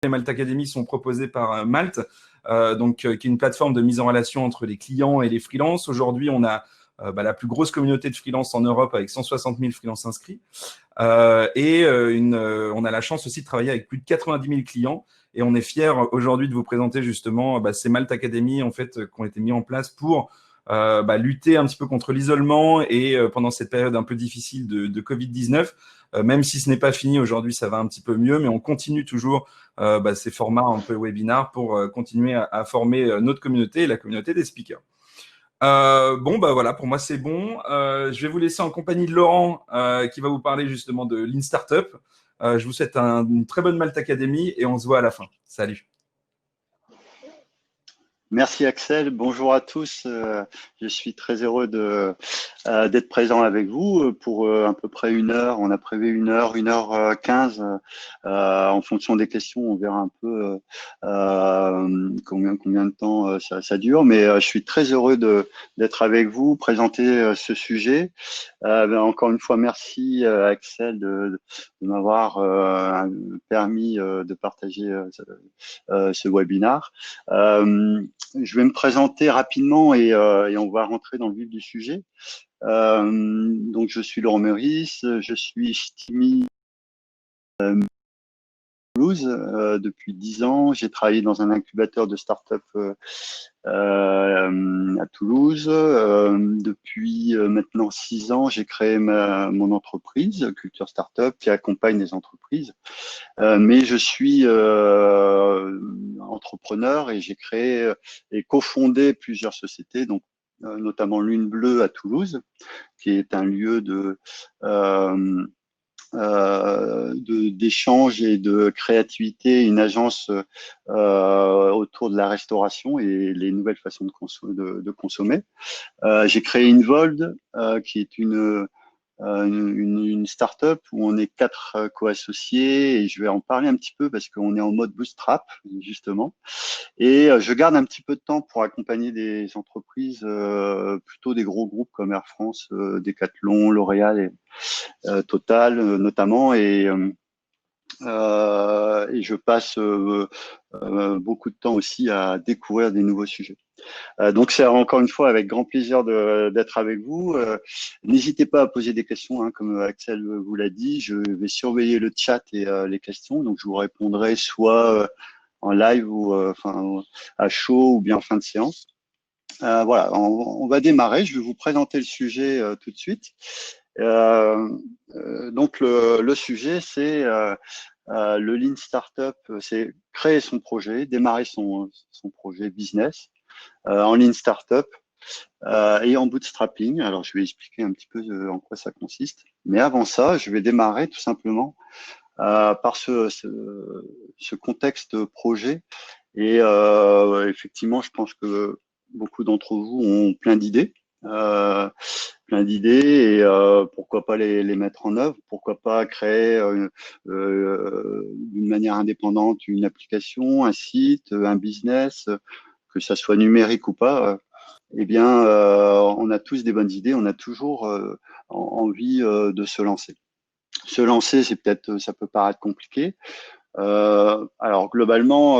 Les Malte Academy sont proposées par Malte, qui est une plateforme de mise en relation entre les clients et les freelances. Aujourd'hui, on a la plus grosse communauté de freelance en Europe avec 160 000 freelances inscrits. On a la chance aussi de travailler avec plus de 90 000 clients. Et on est fiers aujourd'hui de vous présenter justement ces Malte Academy en fait, qui ont été mis en place pour lutter un petit peu contre l'isolement et pendant cette période un peu difficile de Covid-19. Même si ce n'est pas fini aujourd'hui, ça va un petit peu mieux, mais on continue toujours ces formats un peu webinars pour continuer à former notre communauté et la communauté des speakers. Voilà, pour moi c'est bon. Je vais vous laisser en compagnie de Laurent qui va vous parler justement de Lean Startup. Je vous souhaite une très bonne Malte Academy et on se voit à la fin. Salut. Merci Axel, bonjour à tous. Je suis très heureux d'être présent avec vous pour à peu près 1 heure. On a prévu 1 heure, 1h15. En fonction des questions, on verra un peu combien de temps ça dure. Mais je suis très heureux d'être avec vous, présenter ce sujet. Encore une fois, merci Axel de m'avoir permis de partager ce webinar. Je vais me présenter rapidement et on va rentrer dans le vif du sujet. Donc, je suis Laurent Meurice, je suis Stimi Toulouse depuis 10 ans. J'ai travaillé dans un incubateur de start-up à Toulouse. Depuis maintenant 6 ans, j'ai créé mon entreprise, Culture Startup, qui accompagne les entreprises. Mais je suis entrepreneur et j'ai créé et cofondé plusieurs sociétés, donc notamment Lune Bleue à Toulouse, qui est un lieu d'échange et de créativité, une agence autour de la restauration et les nouvelles façons de consommer. J'ai créé Invold, qui est une start-up où on est 4 co-associés et je vais en parler un petit peu parce qu'on est en mode bootstrap justement. Et je garde un petit peu de temps pour accompagner des entreprises, plutôt des gros groupes comme Air France, Decathlon, L'Oréal et Total notamment. Et je passe beaucoup de temps aussi à découvrir des nouveaux sujets. Donc, c'est encore une fois avec grand plaisir d'être avec vous. N'hésitez pas à poser des questions, hein, comme Axel vous l'a dit. Je vais surveiller le chat et les questions. Donc, je vous répondrai soit en live ou à chaud ou bien en fin de séance. Voilà, on va démarrer. Je vais vous présenter le sujet tout de suite. Donc, le sujet, c'est le Lean Startup, c'est créer son projet, démarrer son projet business en Lean Startup et en bootstrapping. Alors, je vais expliquer un petit peu en quoi ça consiste. Mais avant ça, je vais démarrer tout simplement par ce contexte projet. Et effectivement, je pense que beaucoup d'entre vous ont plein d'idées. Et pourquoi pas les mettre en œuvre, pourquoi pas créer d'une manière indépendante une application, un site, un business, que ça soit numérique ou pas. Eh bien, on a tous des bonnes idées, on a toujours envie de se lancer. Se lancer, ça peut paraître compliqué. Alors globalement,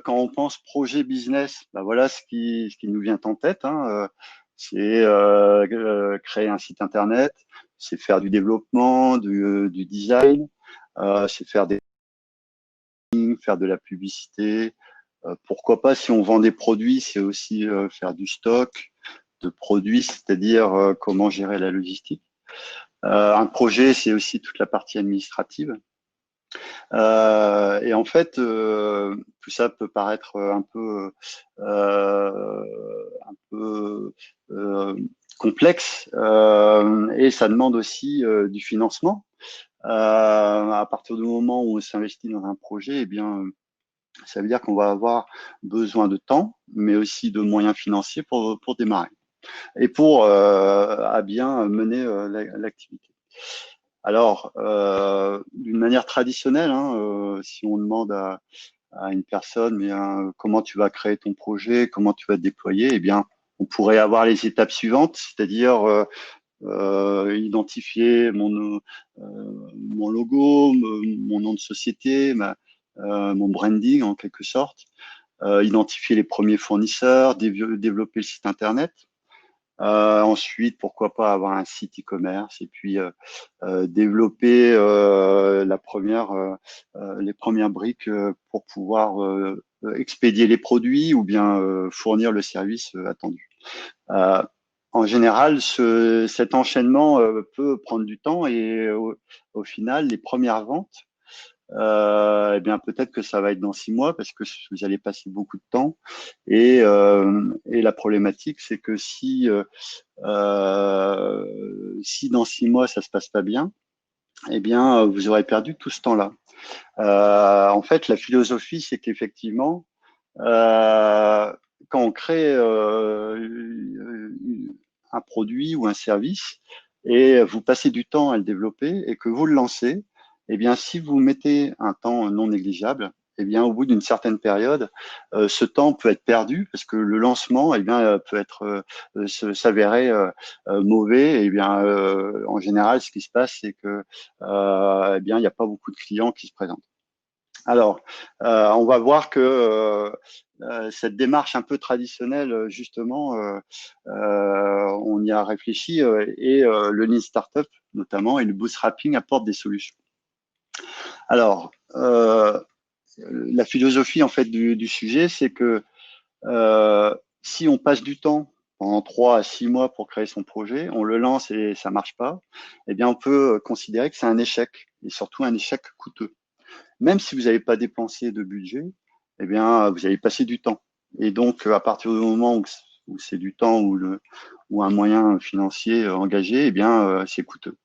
quand on pense projet business, voilà ce qui nous vient en tête. Hein, c'est créer un site internet, c'est faire du développement, du design, c'est faire de la publicité. Pourquoi pas, si on vend des produits, c'est aussi faire du stock de produits, c'est-à-dire comment gérer la logistique. Un projet, c'est aussi toute la partie administrative. Et en fait, tout ça peut paraître un peu complexe et ça demande aussi du financement. À partir du moment où on s'investit dans un projet, eh bien, ça veut dire qu'on va avoir besoin de temps, mais aussi de moyens financiers pour démarrer et pour à bien mener l'activité. Alors, d'une manière traditionnelle, hein, si on demande à une personne, mais comment tu vas créer ton projet, comment tu vas te déployer, eh bien, on pourrait avoir les étapes suivantes, c'est-à-dire identifier mon logo, mon nom de société, mon branding en quelque sorte, identifier les premiers fournisseurs, développer le site internet. Ensuite, pourquoi pas avoir un site e-commerce et puis développer les premières briques pour pouvoir expédier les produits ou bien fournir le service attendu. En général, cet enchaînement peut prendre du temps et au final, les premières ventes, eh bien peut-être que ça va être dans 6 mois parce que vous allez passer beaucoup de temps. Et la problématique, c'est que si dans 6 mois ça se passe pas bien, eh bien vous aurez perdu tout ce temps-là. En fait, la philosophie, c'est qu'effectivement, quand on crée un produit ou un service et vous passez du temps à le développer et que vous le lancez, eh bien, si vous mettez un temps non négligeable, eh bien, au bout d'une certaine période, ce temps peut être perdu parce que le lancement, eh bien, peut être s'avérer mauvais. Eh bien, en général, ce qui se passe, c'est que, eh bien, il n'y a pas beaucoup de clients qui se présentent. Alors, on va voir que cette démarche un peu traditionnelle, justement, on y a réfléchi et le Lean Startup, notamment, et le bootstrapping apportent des solutions. Alors, la philosophie en fait du sujet, c'est que si on passe du temps pendant 3 à 6 mois pour créer son projet, on le lance et ça marche pas, eh bien, on peut considérer que c'est un échec et surtout un échec coûteux. Même si vous n'avez pas dépensé de budget, eh bien, vous allez passer du temps. Et donc, à partir du moment où c'est du temps ou un moyen financier engagé, eh bien, c'est coûteux.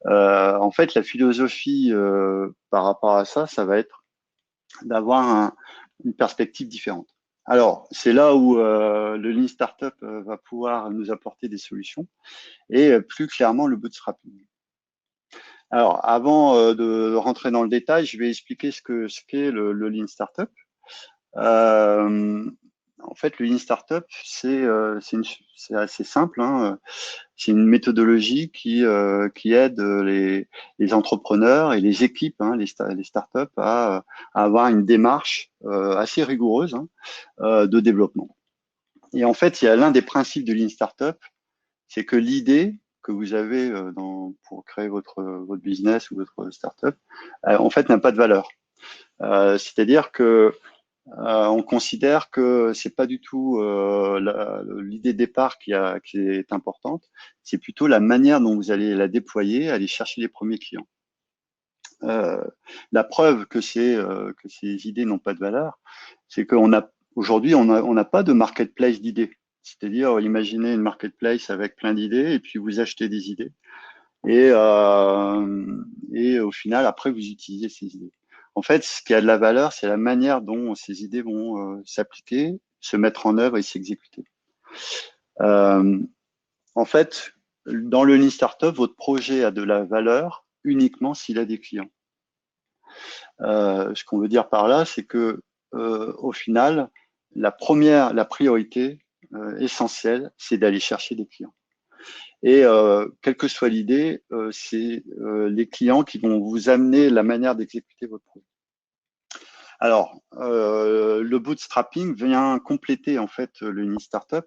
En fait, la philosophie par rapport à ça, ça va être d'avoir une perspective différente. Alors, c'est là où le Lean Startup va pouvoir nous apporter des solutions et plus clairement le bootstrapping. Alors, avant de rentrer dans le détail, je vais expliquer ce qu'est le Lean Startup. En fait, le Lean Startup, c'est assez simple, hein. C'est une méthodologie qui aide les entrepreneurs et les équipes, hein, les startups, à avoir une démarche assez rigoureuse de développement. Et en fait, il y a l'un des principes de Lean Startup, c'est que l'idée que vous avez pour créer votre business ou votre startup, en fait, n'a pas de valeur. C'est-à-dire que on considère que c'est pas du tout l'idée de départ qui est importante, c'est plutôt la manière dont vous allez la déployer, aller chercher les premiers clients. La preuve que ces idées n'ont pas de valeur, c'est qu'aujourd'hui on n'a pas de marketplace d'idées. C'est-à-dire, imaginez une marketplace avec plein d'idées et puis vous achetez des idées et au final après vous utilisez ces idées. En fait, ce qui a de la valeur, c'est la manière dont ces idées vont s'appliquer, se mettre en œuvre et s'exécuter. En fait, dans le Lean Startup, votre projet a de la valeur uniquement s'il a des clients. Ce qu'on veut dire par là, c'est que au final, la priorité essentielle, c'est d'aller chercher des clients. Et quelle que soit l'idée, c'est les clients qui vont vous amener la manière d'exécuter votre projet. Alors, le bootstrapping vient compléter en fait le Lean Startup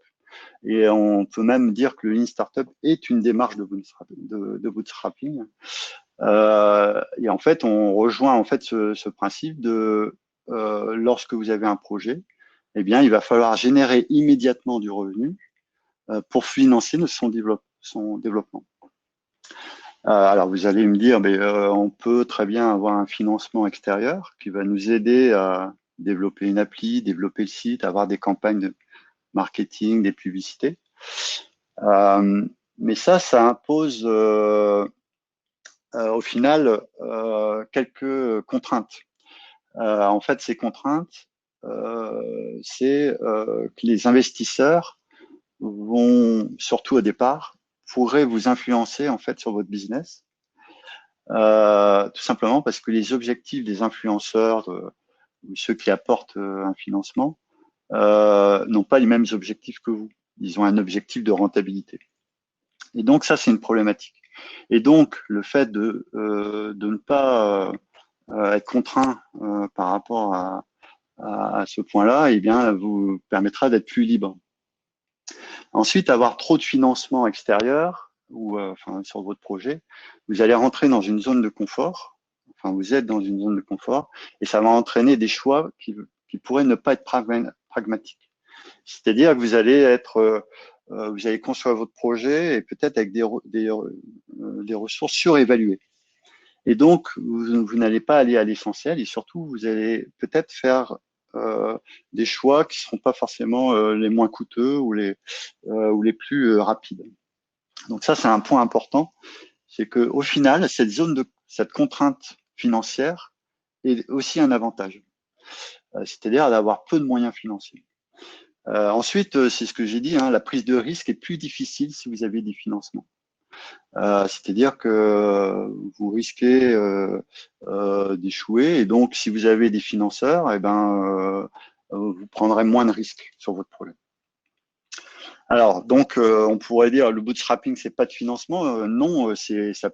et on peut même dire que le Lean Startup est une démarche de bootstrapping. Et en fait, on rejoint en fait ce principe de lorsque vous avez un projet, eh bien, il va falloir générer immédiatement du revenu pour financer son développement. Alors, vous allez me dire, mais, on peut très bien avoir un financement extérieur qui va nous aider à développer une appli, développer le site, avoir des campagnes de marketing, des publicités. Mais ça impose au final quelques contraintes. En fait, ces contraintes, c'est que les investisseurs vont, surtout au départ, pourraient vous influencer en fait sur votre business, tout simplement parce que les objectifs des influenceurs ou ceux qui apportent un financement n'ont pas les mêmes objectifs que vous. Ils ont un objectif de rentabilité. Et donc ça, c'est une problématique. Et donc le fait de ne pas être contraint par rapport à ce point-là, eh bien, vous permettra d'être plus libre. Ensuite, avoir trop de financement extérieur ou enfin, sur votre projet, vous allez rentrer dans une zone de confort. Enfin, vous êtes dans une zone de confort et ça va entraîner des choix qui pourraient ne pas être pragmatiques. C'est-à-dire que vous allez construire votre projet et peut-être avec des ressources surévaluées. Et donc, vous n'allez pas aller à l'essentiel et surtout, vous allez peut-être faire des choix qui ne seront pas forcément les moins coûteux ou les plus rapides. Donc ça, c'est un point important, c'est qu'au final, cette contrainte financière est aussi un avantage, c'est-à-dire d'avoir peu de moyens financiers. Ensuite, c'est ce que j'ai dit, hein, la prise de risque est plus difficile si vous avez des financements. C'est-à-dire que vous risquez d'échouer et donc si vous avez des financeurs, eh ben, vous prendrez moins de risques sur votre projet. Alors donc on pourrait dire le bootstrapping c'est pas de financement, non, ça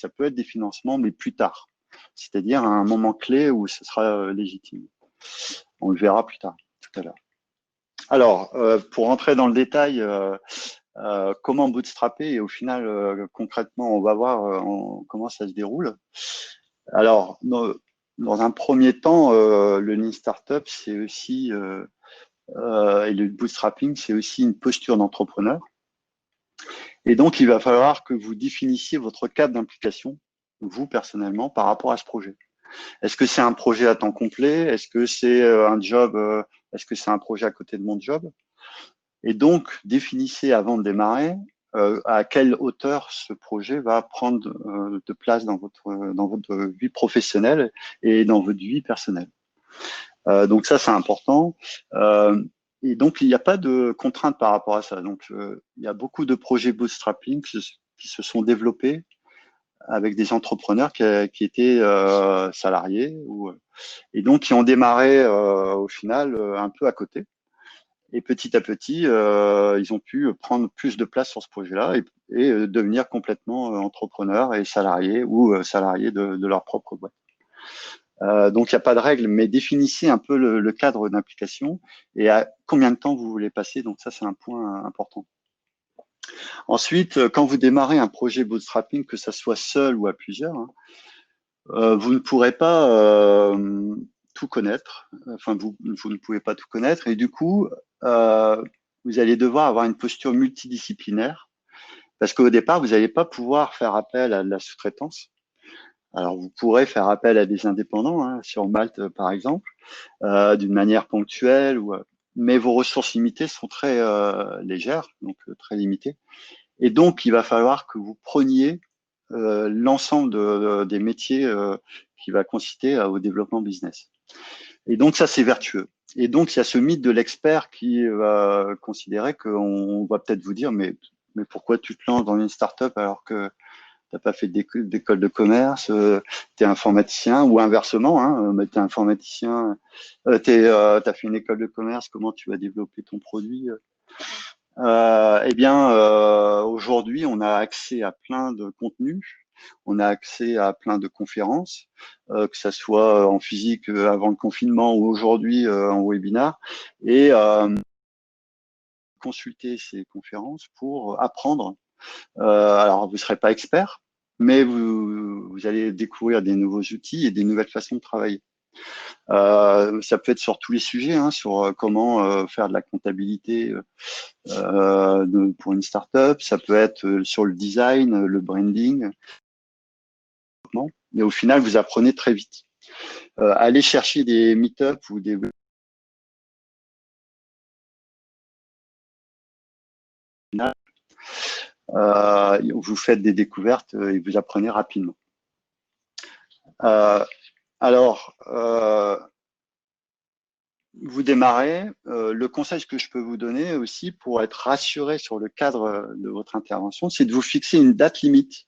peut être des financements mais plus tard, c'est-à-dire à un moment clé où ce sera légitime. On le verra plus tard, tout à l'heure. Alors pour rentrer dans le détail. Comment bootstrapper et au final, concrètement, on va voir comment ça se déroule. Alors, dans un premier temps, le Lean Startup, c'est aussi, et le bootstrapping, c'est aussi une posture d'entrepreneur. Et donc, il va falloir que vous définissiez votre cadre d'implication, vous personnellement, par rapport à ce projet. Est-ce que c'est un projet à temps complet? Est-ce que c'est un job? Est-ce que c'est un projet à côté de mon job? Et donc, définissez avant de démarrer à quelle hauteur ce projet va prendre de place dans votre vie professionnelle et dans votre vie personnelle. Donc ça, c'est important. Et donc, il n'y a pas de contrainte par rapport à ça. Donc, il y a beaucoup de projets bootstrapping qui se sont développés avec des entrepreneurs qui étaient salariés et donc qui ont démarré au final un peu à côté. Et petit à petit, ils ont pu prendre plus de place sur ce projet-là et devenir complètement entrepreneurs et salariés ou salariés de leur propre boîte. Donc, il n'y a pas de règle, mais définissez un peu le cadre d'implication et à combien de temps vous voulez passer. Donc, ça, c'est un point important. Ensuite, quand vous démarrez un projet bootstrapping, que ça soit seul ou à plusieurs, hein, vous ne pourrez pas tout connaître. Enfin, vous ne pouvez pas tout connaître. Et du coup, vous allez devoir avoir une posture multidisciplinaire parce qu'au départ, vous n'allez pas pouvoir faire appel à de la sous-traitance. Alors, vous pourrez faire appel à des indépendants, hein, sur Malte, par exemple, d'une manière ponctuelle, mais vos ressources limitées sont très légères, donc très limitées. Et donc, il va falloir que vous preniez l'ensemble des métiers qui va consister au développement business. Et donc, ça, c'est vertueux. Et donc, il y a ce mythe de l'expert qui va considérer qu'on va peut-être vous dire, mais pourquoi tu te lances dans une start-up alors que tu n'as pas fait d'école de commerce, tu es informaticien, ou inversement, hein, tu es informaticien, tu as fait une école de commerce, comment tu vas développer ton produit? Eh bien, aujourd'hui, on a accès à plein de contenus, on a accès à plein de conférences, que ça soit en physique avant le confinement ou aujourd'hui en webinar, et consulter ces conférences pour apprendre. Alors, vous ne serez pas expert, mais vous allez découvrir des nouveaux outils et des nouvelles façons de travailler. Ça peut être sur tous les sujets, hein, sur comment faire de la comptabilité pour une startup. Ça peut être sur le design, le branding. Mais au final, vous apprenez très vite. Allez chercher des meet-up ou des vous faites des découvertes et vous apprenez rapidement. Alors, vous démarrez. Le conseil que je peux vous donner aussi pour être rassuré sur le cadre de votre intervention, c'est de vous fixer une date limite.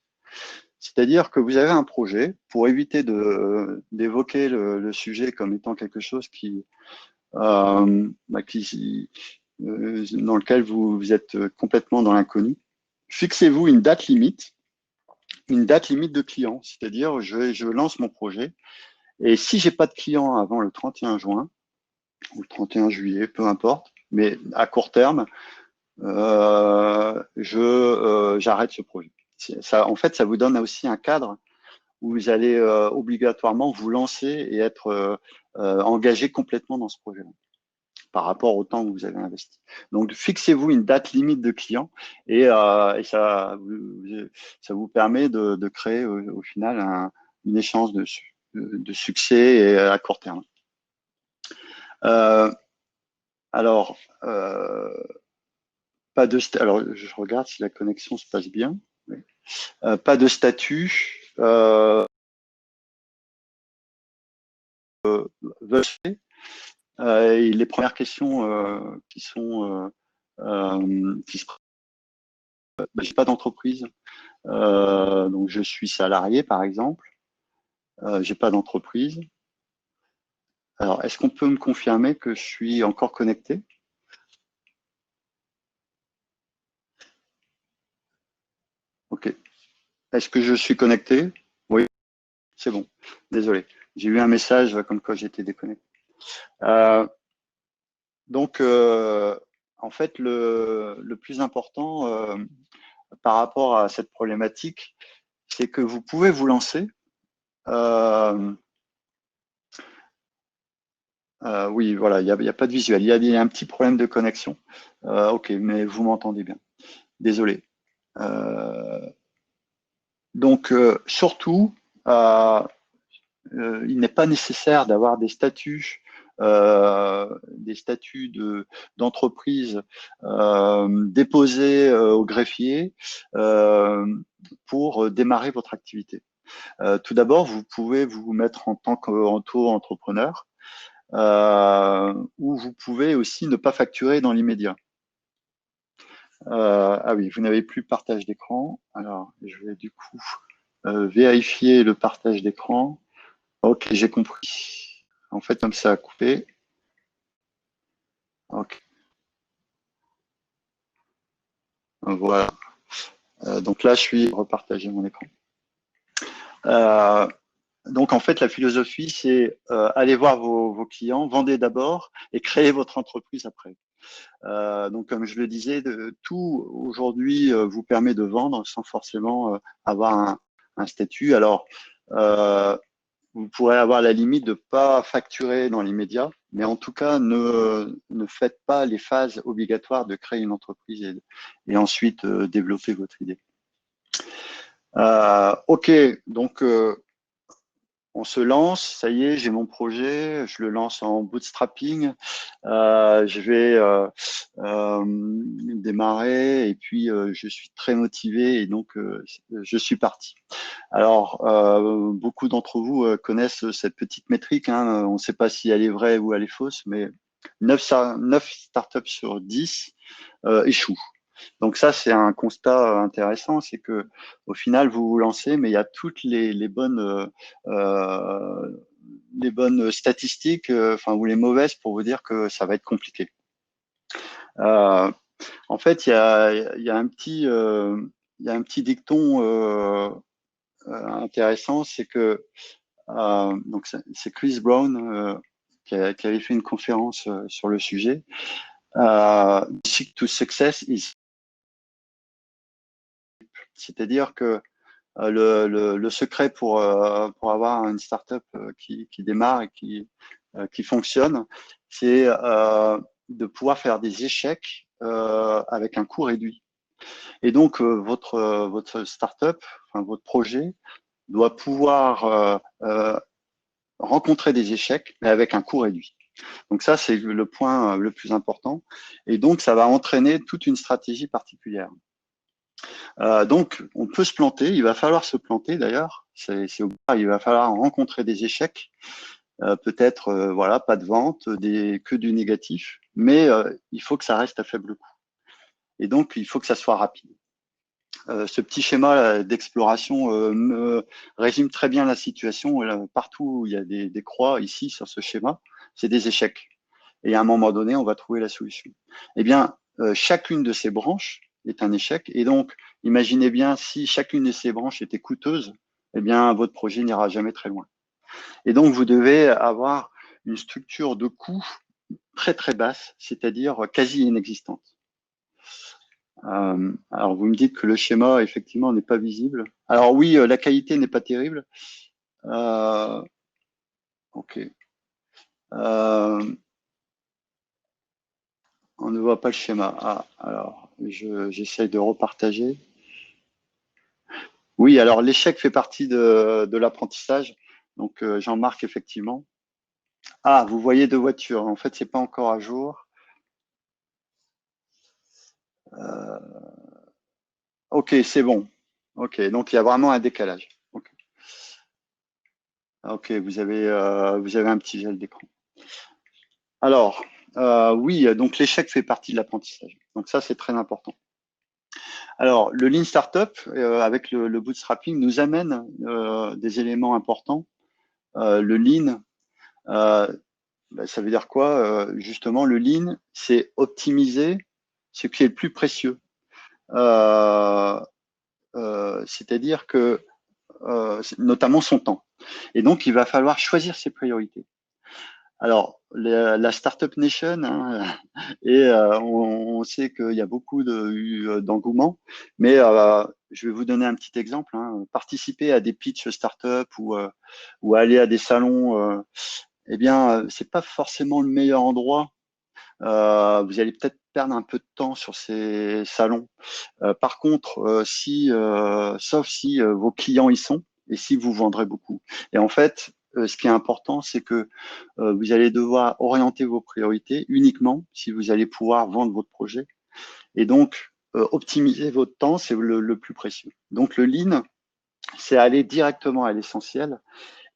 C'est-à-dire que vous avez un projet pour éviter d'évoquer le sujet comme étant quelque chose dans lequel vous êtes complètement dans l'inconnu. Fixez-vous une date limite de client. C'est-à-dire, je lance mon projet Et si j'ai pas de client avant le 31 juin ou le 31 juillet, peu importe, mais à court terme, j'arrête ce projet. Ça, en fait, ça vous donne aussi un cadre où vous allez obligatoirement vous lancer et être engagé complètement dans ce projet-là par rapport au temps que vous avez investi. Donc, fixez-vous une date limite de client et ça vous permet de créer au final une échéance de succès et à court terme. Alors, alors, je regarde si la connexion se passe bien. Oui. Pas de statut. Et les premières questions j'ai pas d'entreprise, donc je suis salarié par exemple. J'ai pas d'entreprise. Alors, est-ce qu'on peut me confirmer que je suis encore connecté? Ok. Est-ce que je suis connecté? Oui, c'est bon. Désolé. J'ai eu un message comme quoi j'étais déconnecté. Donc, en fait, le plus important par rapport à cette problématique, c'est que vous pouvez vous lancer. Oui, voilà, il y a pas de visuel. Il y a un petit problème de connexion. Ok, mais vous m'entendez bien. Désolé. Donc, surtout, il n'est pas nécessaire d'avoir des statuts d'entreprise déposés au greffier pour démarrer votre activité. Tout d'abord, vous pouvez vous mettre en tant qu'auto-entrepreneur ou vous pouvez aussi ne pas facturer dans l'immédiat. Ah oui, vous n'avez plus partage d'écran. Alors, je vais du coup vérifier le partage d'écran. Ok, j'ai compris. En fait, comme ça a coupé. Ok. Voilà. Donc là, je suis repartager mon écran. Donc en fait, la philosophie, c'est aller voir vos clients, vendez d'abord et créez votre entreprise après. Donc comme je le disais, tout aujourd'hui vous permet de vendre sans forcément avoir un statut. Alors, vous pourrez avoir la limite de ne pas facturer dans l'immédiat, mais en tout cas, ne faites pas les phases obligatoires de créer une entreprise et ensuite développer votre idée. Ok, donc on se lance, ça y est, j'ai mon projet, je le lance en bootstrapping, je vais démarrer et puis je suis très motivé et donc je suis parti. Alors, beaucoup d'entre vous connaissent cette petite métrique, hein, on ne sait pas si elle est vraie ou elle est fausse, mais 9 startups sur 10 échouent. Donc ça, c'est un constat intéressant, c'est que au final, vous vous lancez, mais il y a toutes les bonnes statistiques, ou les mauvaises pour vous dire que ça va être compliqué. En fait, il y a un petit dicton intéressant, c'est que donc c'est Chris Brown qui avait fait une conférence sur le sujet. Seek to success is, c'est-à-dire que le secret pour avoir une startup qui démarre et qui fonctionne, c'est de pouvoir faire des échecs avec un coût réduit. Et donc votre startup, votre projet, doit pouvoir rencontrer des échecs, mais avec un coût réduit. Donc ça, c'est le point le plus important. Et donc, ça va entraîner toute une stratégie particulière. Donc, on peut se planter, il va falloir se planter d'ailleurs, il va falloir rencontrer des échecs, peut-être voilà, pas de vente, que du négatif, mais il faut que ça reste à faible coût. Et donc, il faut que ça soit rapide. Ce petit schéma d'exploration me résume très bien la situation. Partout où il y a des croix ici sur ce schéma, c'est des échecs. Et à un moment donné, on va trouver la solution. Eh bien, chacune de ces branches est un échec. Et donc, imaginez bien si chacune de ces branches était coûteuse, eh bien, votre projet n'ira jamais très loin. Et donc, vous devez avoir une structure de coût très, très basse, c'est-à-dire quasi inexistante. Alors, vous me dites que le schéma, effectivement, n'est pas visible. Alors oui, la qualité n'est pas terrible. Ok. On ne voit pas le schéma. Ah, alors, j'essaye de repartager. Oui, alors l'échec fait partie de l'apprentissage. Donc, j'en marque effectivement. Ah, vous voyez deux voitures. En fait, c'est pas encore à jour. Ok, c'est bon. Ok, donc il y a vraiment un décalage. Ok, ok, vous avez un petit gel d'écran. Alors, oui, donc l'échec fait partie de l'apprentissage. Donc ça, c'est très important. Alors, le Lean Startup, avec le bootstrapping, nous amène des éléments importants. Le Lean, ça veut dire quoi? Justement, le Lean, c'est optimiser ce qui est le plus précieux. C'est-à-dire que, notamment son temps. Et donc, il va falloir choisir ses priorités. Alors, la Startup Nation, hein, et on sait qu'il y a beaucoup d'engouement, mais je vais vous donner un petit exemple. Hein. Participer à des pitchs startup ou aller à des salons, eh bien, c'est pas forcément le meilleur endroit. Vous allez peut-être perdre un peu de temps sur ces salons. Par contre, sauf si vos clients y sont et si vous vendrez beaucoup. Et en fait, ce qui est important, c'est que vous allez devoir orienter vos priorités uniquement si vous allez pouvoir vendre votre projet. Et donc, optimiser votre temps, c'est le plus précieux. Donc, le lean, c'est aller directement à l'essentiel.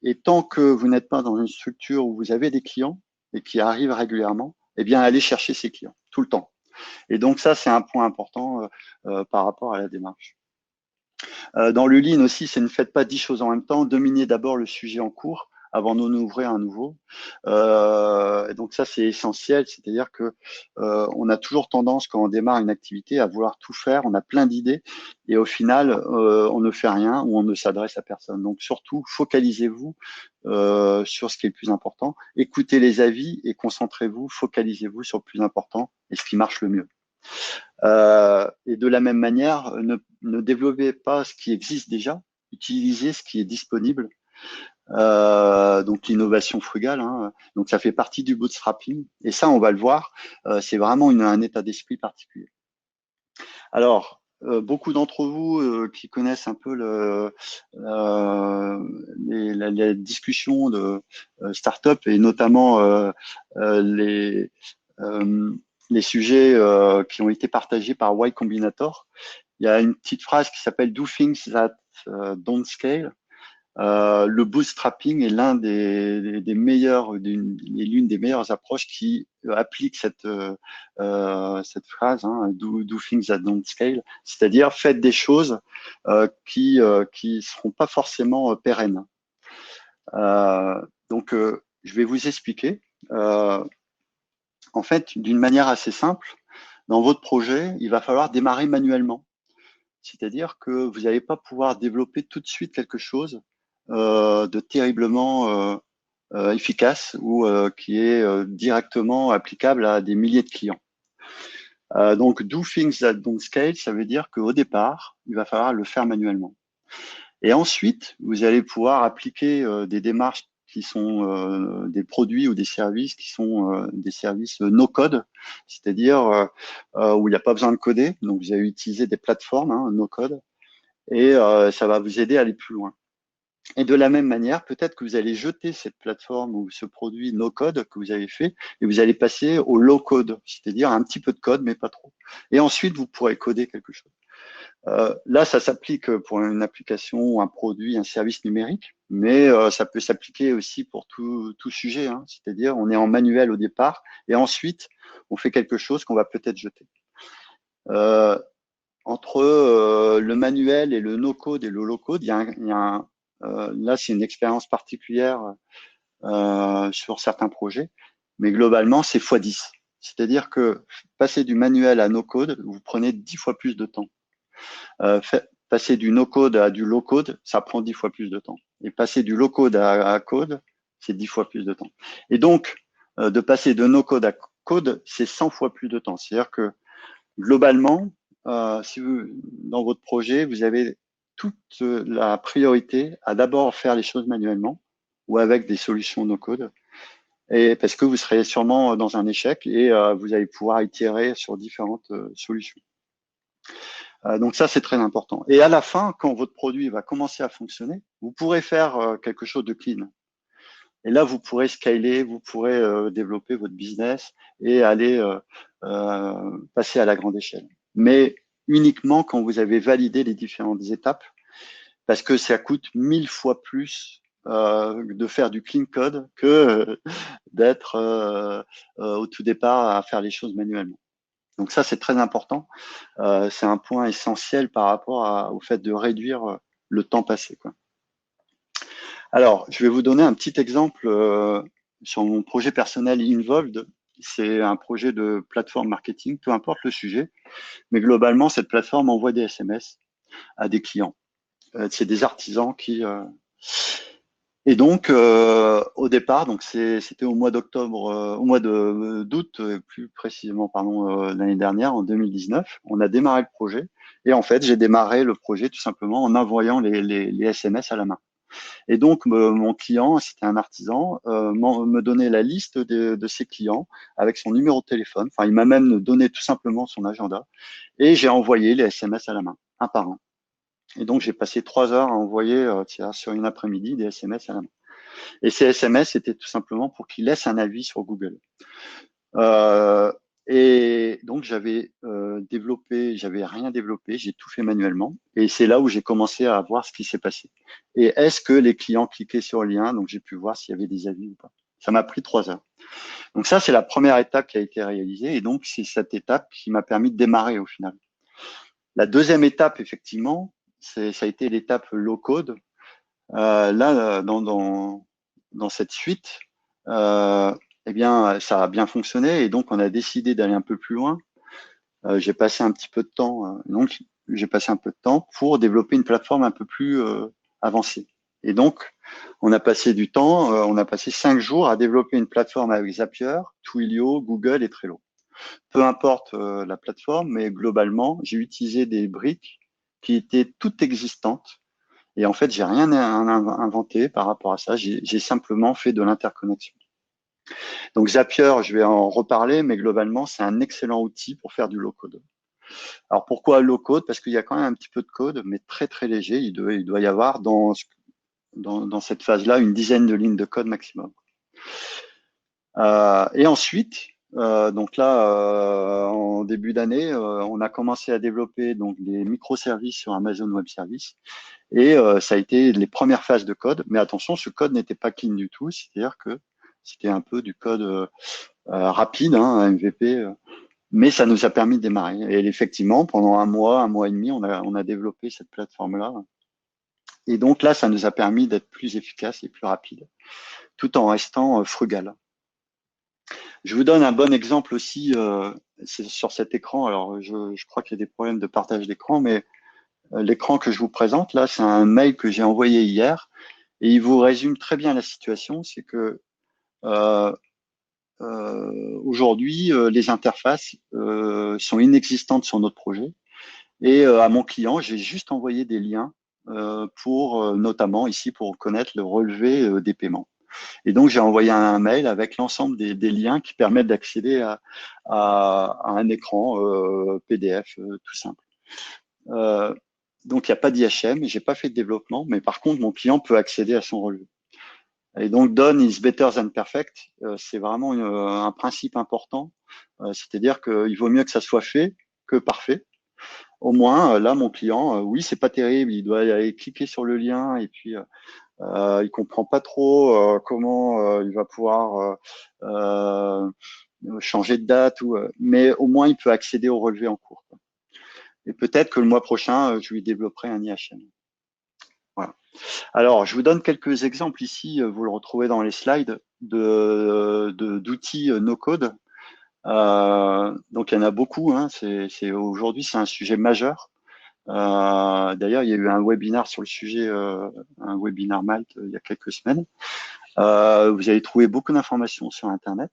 Et tant que vous n'êtes pas dans une structure où vous avez des clients et qui arrivent régulièrement, eh bien, allez chercher ces clients tout le temps. Et donc, ça, c'est un point important par rapport à la démarche. Dans le lean aussi, c'est ne faites pas 10 choses en même temps. Dominez d'abord le sujet en cours avant d'en ouvrir un nouveau. Donc ça, c'est essentiel. C'est-à-dire que on a toujours tendance, quand on démarre une activité, à vouloir tout faire. On a plein d'idées et au final, on ne fait rien ou on ne s'adresse à personne. Donc surtout, focalisez-vous sur ce qui est le plus important. Écoutez les avis et concentrez-vous, focalisez-vous sur le plus important et ce qui marche le mieux. Et de la même manière, ne développez pas ce qui existe déjà, utilisez ce qui est disponible. Donc l'innovation frugale, hein. Donc ça fait partie du bootstrapping. Et ça, on va le voir, c'est vraiment un état d'esprit particulier. Alors, beaucoup d'entre vous qui connaissent un peu la discussion de start-up et notamment les les sujets qui ont été partagés par Y Combinator. Il y a une petite phrase qui s'appelle Do things that don't scale. Le bootstrapping est l'une des meilleures approches qui applique cette phrase, hein, do things that don't scale, c'est-à-dire faites des choses qui seront pas forcément pérennes. Donc, je vais vous expliquer. En fait, d'une manière assez simple, dans votre projet, il va falloir démarrer manuellement. C'est-à-dire que vous n'allez pas pouvoir développer tout de suite quelque chose de terriblement efficace ou qui est directement applicable à des milliers de clients. Donc, do things that don't scale, ça veut dire qu'au départ, il va falloir le faire manuellement. Et ensuite, vous allez pouvoir appliquer des démarches qui sont des produits ou des services qui sont des services no-code, c'est-à-dire où il n'y a pas besoin de coder. Donc, vous allez utiliser des plateformes hein, no-code et ça va vous aider à aller plus loin. Et de la même manière, peut-être que vous allez jeter cette plateforme ou ce produit no-code que vous avez fait et vous allez passer au low-code, c'est-à-dire un petit peu de code, mais pas trop. Et ensuite, vous pourrez coder quelque chose. Là, ça s'applique pour une application, un produit, un service numérique, mais ça peut s'appliquer aussi pour tout sujet. Hein. C'est-à-dire, on est en manuel au départ et ensuite, on fait quelque chose qu'on va peut-être jeter. Entre le manuel et le no-code et le low-code, là, c'est une expérience particulière sur certains projets, mais globalement, c'est x10. C'est-à-dire que passer du manuel à no-code, vous prenez 10 fois plus de temps. Passer du no-code à du low-code, ça prend 10 fois plus de temps. Et passer du low-code à code, c'est 10 fois plus de temps. Et donc, de passer de no-code à code, c'est 100 fois plus de temps. C'est-à-dire que globalement, si vous, dans votre projet, vous avez toute la priorité à d'abord faire les choses manuellement ou avec des solutions no-code, et parce que vous serez sûrement dans un échec et vous allez pouvoir itérer sur différentes solutions. Donc ça, c'est très important. Et à la fin, quand votre produit va commencer à fonctionner, vous pourrez faire quelque chose de clean. Et là, vous pourrez scaler, vous pourrez développer votre business et aller passer à la grande échelle. Mais uniquement quand vous avez validé les différentes étapes, parce que ça coûte 1000 fois plus de faire du clean code que d'être au tout départ à faire les choses manuellement. Donc ça, c'est très important. C'est un point essentiel par rapport au fait de réduire le temps passé, quoi. Alors, je vais vous donner un petit exemple sur mon projet personnel Involved. C'est un projet de plateforme marketing, peu importe le sujet, mais globalement, cette plateforme envoie des SMS à des clients. C'est des artisans qui... Et donc, au départ, donc c'était au mois d'octobre, au mois d'août, plus précisément, pardon, l'année dernière, en 2019, on a démarré le projet. Et en fait, j'ai démarré le projet tout simplement en envoyant les SMS à la main. Et donc, mon client, c'était un artisan, me donnait la liste de ses clients avec son numéro de téléphone. Enfin, il m'a même donné tout simplement son agenda. Et j'ai envoyé les SMS à la main, un par un. Et donc, j'ai passé 3 heures à envoyer sur une après-midi des SMS à la main. Et ces SMS, c'était tout simplement pour qu'il laisse un avis sur Google. Et donc, j'avais rien développé, j'ai tout fait manuellement. Et c'est là où j'ai commencé à voir ce qui s'est passé. Et est-ce que les clients cliquaient sur le lien? Donc, j'ai pu voir s'il y avait des avis ou pas. Ça m'a pris 3 heures. Donc ça, c'est la première étape qui a été réalisée. Et donc, c'est cette étape qui m'a permis de démarrer au final. La deuxième étape, effectivement, ça a été l'étape low code. Là, dans cette suite, eh bien, ça a bien fonctionné et donc on a décidé d'aller un peu plus loin. J'ai passé un petit peu de temps, donc j'ai passé un peu de temps pour développer une plateforme un peu plus avancée. Et donc, on a passé du temps, on a passé 5 jours à développer une plateforme avec Zapier, Twilio, Google et Trello. Peu importe la plateforme, mais globalement, j'ai utilisé des briques qui étaient toutes existantes. Et en fait, j'ai rien inventé par rapport à ça. J'ai simplement fait de l'interconnexion. Donc Zapier, je vais en reparler, mais globalement, c'est un excellent outil pour faire du low-code. Alors pourquoi low-code? Parce qu'il y a quand même un petit peu de code, mais très très léger. Il doit y avoir dans cette phase-là une dizaine de lignes de code maximum. Et ensuite, donc là, en début d'année, on a commencé à développer donc des microservices sur Amazon Web Services. Et ça a été les premières phases de code. Mais attention, ce code n'était pas clean du tout. C'est-à-dire que c'était un peu du code rapide, hein, MVP. Mais ça nous a permis de démarrer. Et effectivement, pendant un mois et demi, on a développé cette plateforme-là. Et donc là, ça nous a permis d'être plus efficace et plus rapide, tout en restant frugal. Je vous donne un bon exemple aussi c'est sur cet écran. Alors, je crois qu'il y a des problèmes de partage d'écran, mais l'écran que je vous présente, là, c'est un mail que j'ai envoyé hier et il vous résume très bien la situation. C'est que aujourd'hui, les interfaces sont inexistantes sur notre projet et à mon client, j'ai juste envoyé des liens pour notamment ici pour connaître le relevé des paiements. Et donc, j'ai envoyé un mail avec l'ensemble des liens qui permettent d'accéder à un écran PDF tout simple. Donc, il n'y a pas d'IHM, j'ai pas fait de développement, mais par contre, mon client peut accéder à son relevé. Et donc, done is better than perfect, c'est vraiment un principe important. C'est-à-dire qu'il vaut mieux que ça soit fait que parfait. Au moins, là, mon client, oui, c'est pas terrible, il doit aller cliquer sur le lien et puis il comprend pas trop comment il va pouvoir changer de date mais au moins il peut accéder au relevé en cours. Et peut-être que le mois prochain, je lui développerai un IHM. Voilà. Alors, je vous donne quelques exemples ici. Vous le retrouvez dans les slides d'outils no-code. Donc, il y en a beaucoup. Hein. Aujourd'hui, c'est un sujet majeur. D'ailleurs, il y a eu un webinaire sur le sujet, un webinaire Malte il y a quelques semaines. Vous allez trouver beaucoup d'informations sur Internet.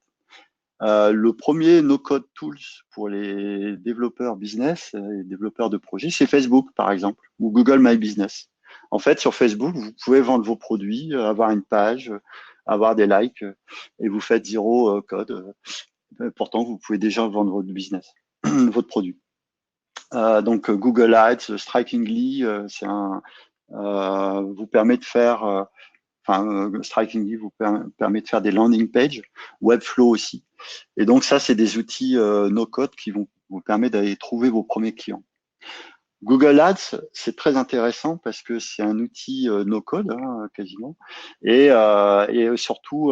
Le premier no-code tools pour les développeurs business et développeurs de projets, c'est Facebook, par exemple, ou Google My Business. En fait, sur Facebook, vous pouvez vendre vos produits, avoir une page, avoir des likes, et vous faites zéro code. Pourtant, vous pouvez déjà vendre votre business, votre produit. Donc, Google Ads, Strikingly, vous permet de faire Strikingly vous permet de faire des landing pages, Webflow aussi. Et donc ça, c'est des outils no-code qui vont vous permettre d'aller trouver vos premiers clients. Google Ads, c'est très intéressant parce que c'est un outil no-code quasiment, et surtout,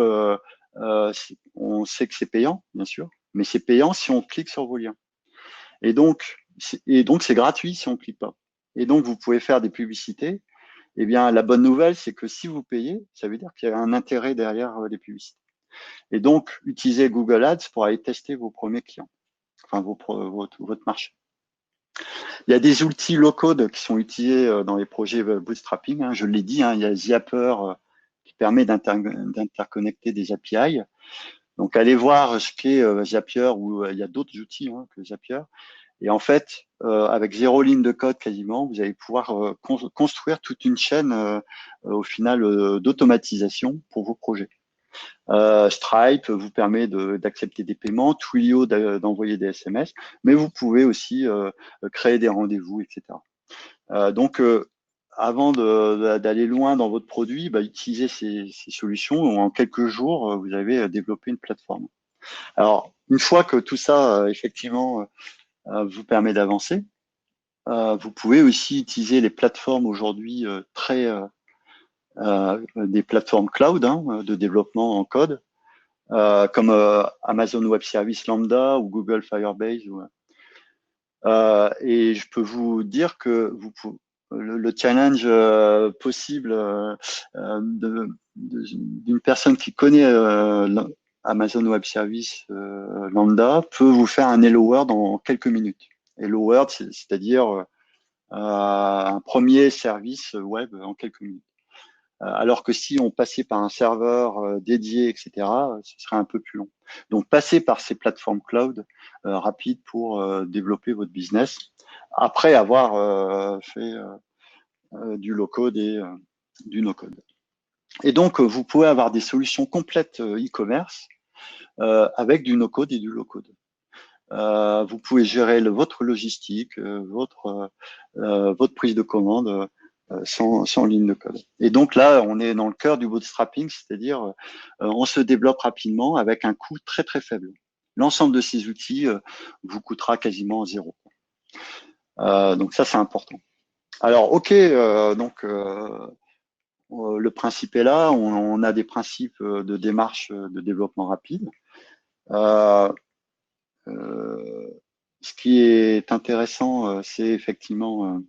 on sait que c'est payant, bien sûr, mais c'est payant si on clique sur vos liens. Et donc, c'est gratuit si on clique pas. Et donc, vous pouvez faire des publicités. Eh bien, la bonne nouvelle, c'est que si vous payez, ça veut dire qu'il y a un intérêt derrière les publicités. Et donc, utilisez Google Ads pour aller tester vos premiers clients, enfin votre marché. Il y a des outils low-code qui sont utilisés dans les projets bootstrapping. Je l'ai dit, il y a Zapier qui permet d'interconnecter des API. Donc, allez voir ce qu'est Zapier, ou il y a d'autres outils que Zapier. Et en fait, avec 0 ligne de code quasiment, vous allez pouvoir construire toute une chaîne au final d'automatisation pour vos projets. Stripe vous permet d'accepter des paiements, Twilio d'envoyer des SMS, mais vous pouvez aussi créer des rendez-vous, etc. Donc, avant d'aller loin dans votre produit, utilisez ces solutions. En quelques jours, vous avez développé une plateforme. Alors, une fois que tout ça, effectivement, vous permet d'avancer, vous pouvez aussi utiliser les plateformes aujourd'hui des plateformes cloud de développement en code, comme Amazon Web Services Lambda ou Google Firebase. Et je peux vous dire que le challenge possible d'une personne qui connaît Amazon Web Services Lambda peut vous faire un Hello World en quelques minutes. Hello World, c'est-à-dire un premier service web en quelques minutes. Alors que si on passait par un serveur dédié, etc., ce serait un peu plus long. Donc, passez par ces plateformes cloud rapides pour développer votre business après avoir fait du low-code et du no-code. Et donc, vous pouvez avoir des solutions complètes e-commerce avec du no-code et du low-code. Vous pouvez gérer votre logistique, votre prise de commande sans ligne de code. Et donc là, on est dans le cœur du bootstrapping, c'est-à-dire on se développe rapidement avec un coût très très faible. L'ensemble de ces outils vous coûtera quasiment zéro. Donc ça, c'est important. Alors, ok, donc le principe est là. On a des principes de démarche de développement rapide. Ce qui est intéressant, c'est effectivement,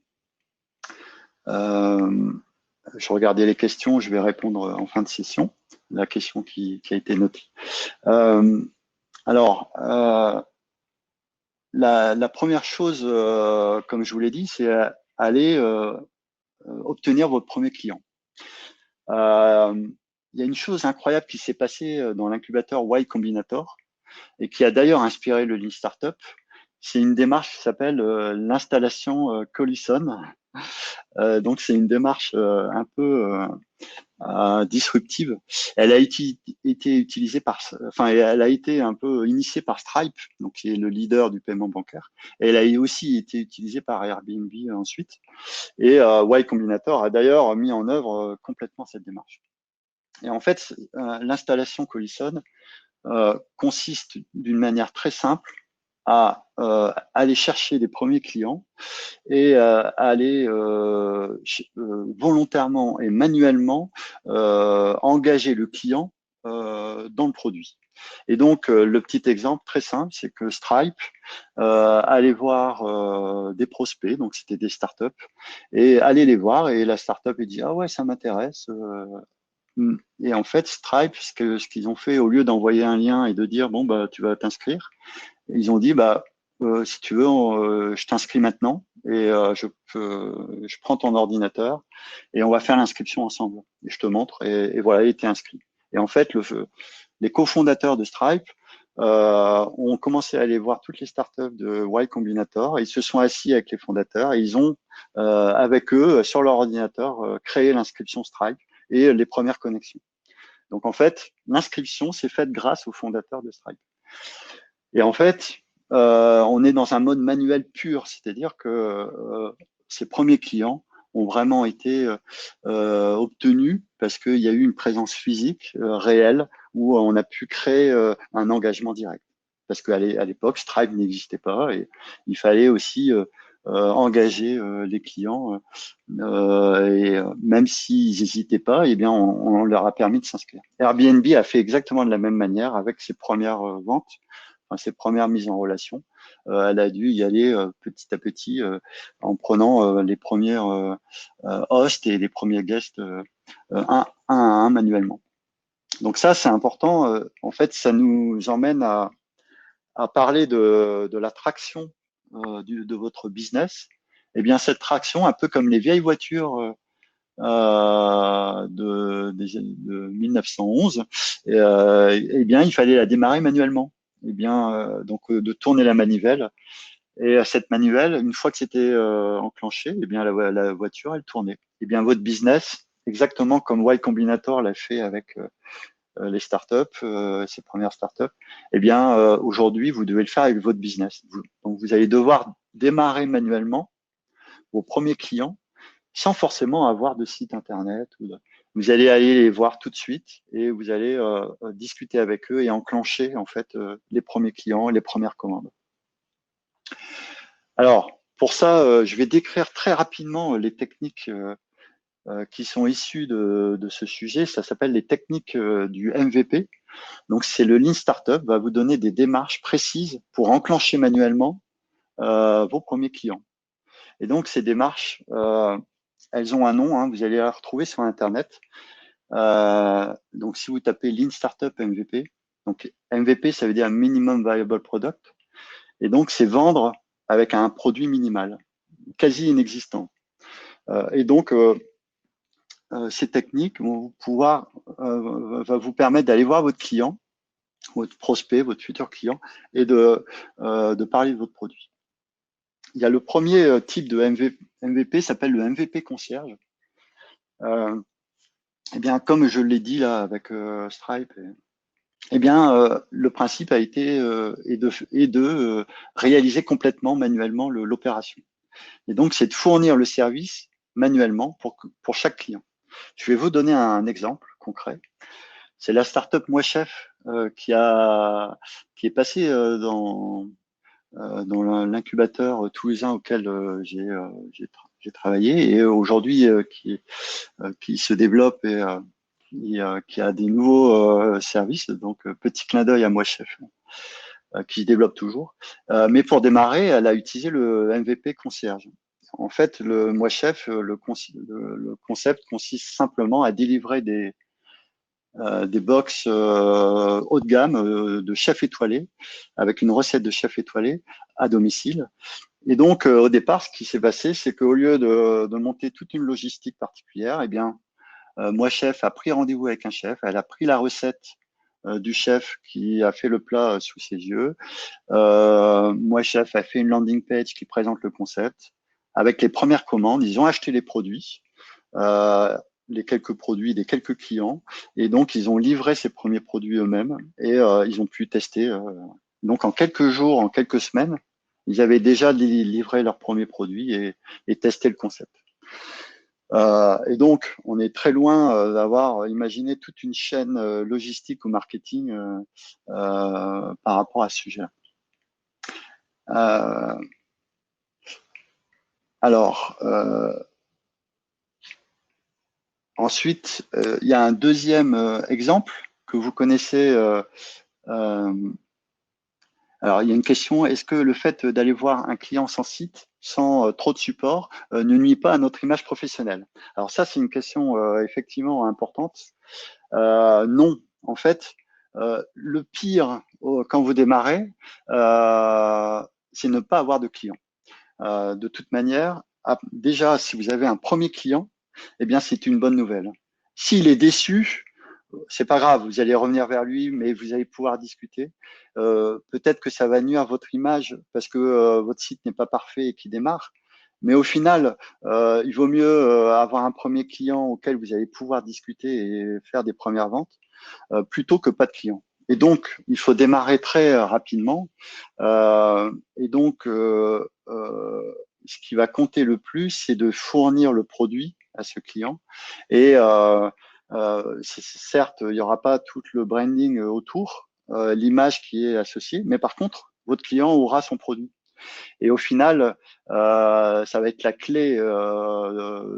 je regardais les questions, je vais répondre en fin de session, la question qui a été notée. Alors, la première chose, comme je vous l'ai dit, c'est aller obtenir votre premier client. Il y a une chose incroyable qui s'est passée dans l'incubateur Y Combinator et qui a d'ailleurs inspiré le Lean Startup. C'est une démarche qui s'appelle l'installation Collison. Donc, c'est une démarche un peu disruptive. Elle a été utilisée elle a été un peu initiée par Stripe, donc qui est le leader du paiement bancaire. Et elle a aussi été utilisée par Airbnb ensuite. Et Y Combinator a d'ailleurs mis en œuvre complètement cette démarche. Et en fait, l'installation Collison consiste d'une manière très simple à aller chercher les premiers clients et aller volontairement et manuellement engager le client dans le produit. Et donc, le petit exemple très simple, c'est que Stripe allait voir des prospects, donc c'était des startups, et allait les voir, et la startup lui dit « Ah ouais, ça m'intéresse ». Et en fait, Stripe, ce qu'ils ont fait, au lieu d'envoyer un lien et de dire « Bon, tu vas t'inscrire », ils ont dit si tu veux, je t'inscris maintenant et je prends ton ordinateur et on va faire l'inscription ensemble. Et je te montre et voilà, il était inscrit. Et en fait, les cofondateurs de Stripe ont commencé à aller voir toutes les startups de Y Combinator. Ils se sont assis avec les fondateurs et ils ont, avec eux, sur leur ordinateur, créé l'inscription Stripe et les premières connexions. Donc, en fait, l'inscription s'est faite grâce aux fondateurs de Stripe. Et en fait, on est dans un mode manuel pur, c'est-à-dire que ces premiers clients ont vraiment été obtenus parce qu'il y a eu une présence physique réelle où on a pu créer un engagement direct. Parce qu'à l'époque, Stripe n'existait pas et il fallait aussi engager les clients et même s'ils n'hésitaient pas, eh bien, on leur a permis de s'inscrire. Airbnb a fait exactement de la même manière avec ses premières ventes, enfin, ses premières mises en relation. Elle a dû y aller petit à petit en prenant les premiers hosts et les premiers guests un à un manuellement. Donc ça, c'est important. En fait, ça nous emmène à parler de la traction de votre business. Eh bien, cette traction, un peu comme les vieilles voitures de 1911, eh bien, il fallait la démarrer manuellement. Eh bien, donc de tourner la manivelle. Et cette manivelle, une fois que c'était enclenché, eh bien, la voiture, elle tournait. Eh bien, votre business, exactement comme Y Combinator l'a fait avec les startups, ces premières startups, eh bien, aujourd'hui, vous devez le faire avec votre business. Donc, vous allez devoir démarrer manuellement vos premiers clients sans forcément avoir de site internet. Vous allez aller les voir tout de suite et vous allez discuter avec eux et enclencher en fait les premiers clients, les premières commandes. Alors, pour ça, je vais décrire très rapidement les techniques qui sont issues de ce sujet. Ça s'appelle les techniques du MVP. Donc, c'est le Lean Startup va vous donner des démarches précises pour enclencher manuellement vos premiers clients. Et donc, ces démarches, elles ont un nom, hein, vous allez la retrouver sur Internet. Donc, si vous tapez Lean Startup MVP, donc MVP, ça veut dire Minimum Viable Product. Et donc, c'est vendre avec un produit minimal, quasi inexistant. Et donc, ces techniques vont va vous permettre d'aller voir votre client, votre prospect, votre futur client, et de parler de votre produit. Il y a le premier type de MVP s'appelle le MVP concierge. Eh bien, comme je l'ai dit là avec Stripe, eh bien, le principe a été est de réaliser complètement manuellement l'opération. Et donc, c'est de fournir le service manuellement pour chaque client. Je vais vous donner un exemple concret. C'est la startup Moi Chef qui est passée dans l'incubateur toulousain auquel j'ai travaillé et aujourd'hui qui se développe et qui a des nouveaux services. Donc, petit clin d'œil à Moi Chef qui se développe toujours. Mais pour démarrer, elle a utilisé le MVP concierge. En fait, le Moi Chef, le concept consiste simplement à délivrer des box haut de gamme de chef étoilé avec une recette de chef étoilé à domicile. Et donc, au départ, ce qui s'est passé, c'est qu'au lieu de monter toute une logistique particulière, eh bien, Moi Chef a pris rendez-vous avec un chef, elle a pris la recette du chef qui a fait le plat sous ses yeux. Moi Chef a fait une landing page qui présente le concept. Avec les premières commandes, ils ont acheté les produits. Les quelques produits des quelques clients. Et donc, ils ont livré ces premiers produits eux-mêmes et ils ont pu tester. Donc, en quelques jours, en quelques semaines, ils avaient déjà livré leurs premiers produits et testé le concept. Et donc, on est très loin d'avoir imaginé toute une chaîne logistique ou marketing par rapport à ce sujet-là. Alors, ensuite, il y a un deuxième exemple que vous connaissez. Alors, il y a une question, est-ce que le fait d'aller voir un client sans site, sans trop de support, ne nuit pas à notre image professionnelle? Alors ça, c'est une question effectivement importante. Non, en fait, le pire quand vous démarrez, c'est ne pas avoir de clients. de toute manière, déjà, si vous avez un premier client, eh bien, c'est une bonne nouvelle. S'il est déçu, c'est pas grave, vous allez revenir vers lui, mais vous allez pouvoir discuter. Peut-être que ça va nuire à votre image parce que votre site n'est pas parfait et qu'il démarre. Mais au final, il vaut mieux avoir un premier client auquel vous allez pouvoir discuter et faire des premières ventes plutôt que pas de client. Et donc, il faut démarrer très rapidement. Et donc, ce qui va compter le plus, c'est de fournir le produit à ce client. Et certes, il n'y aura pas tout le branding autour, l'image qui est associée, mais par contre, votre client aura son produit. Et au final, ça va être la clé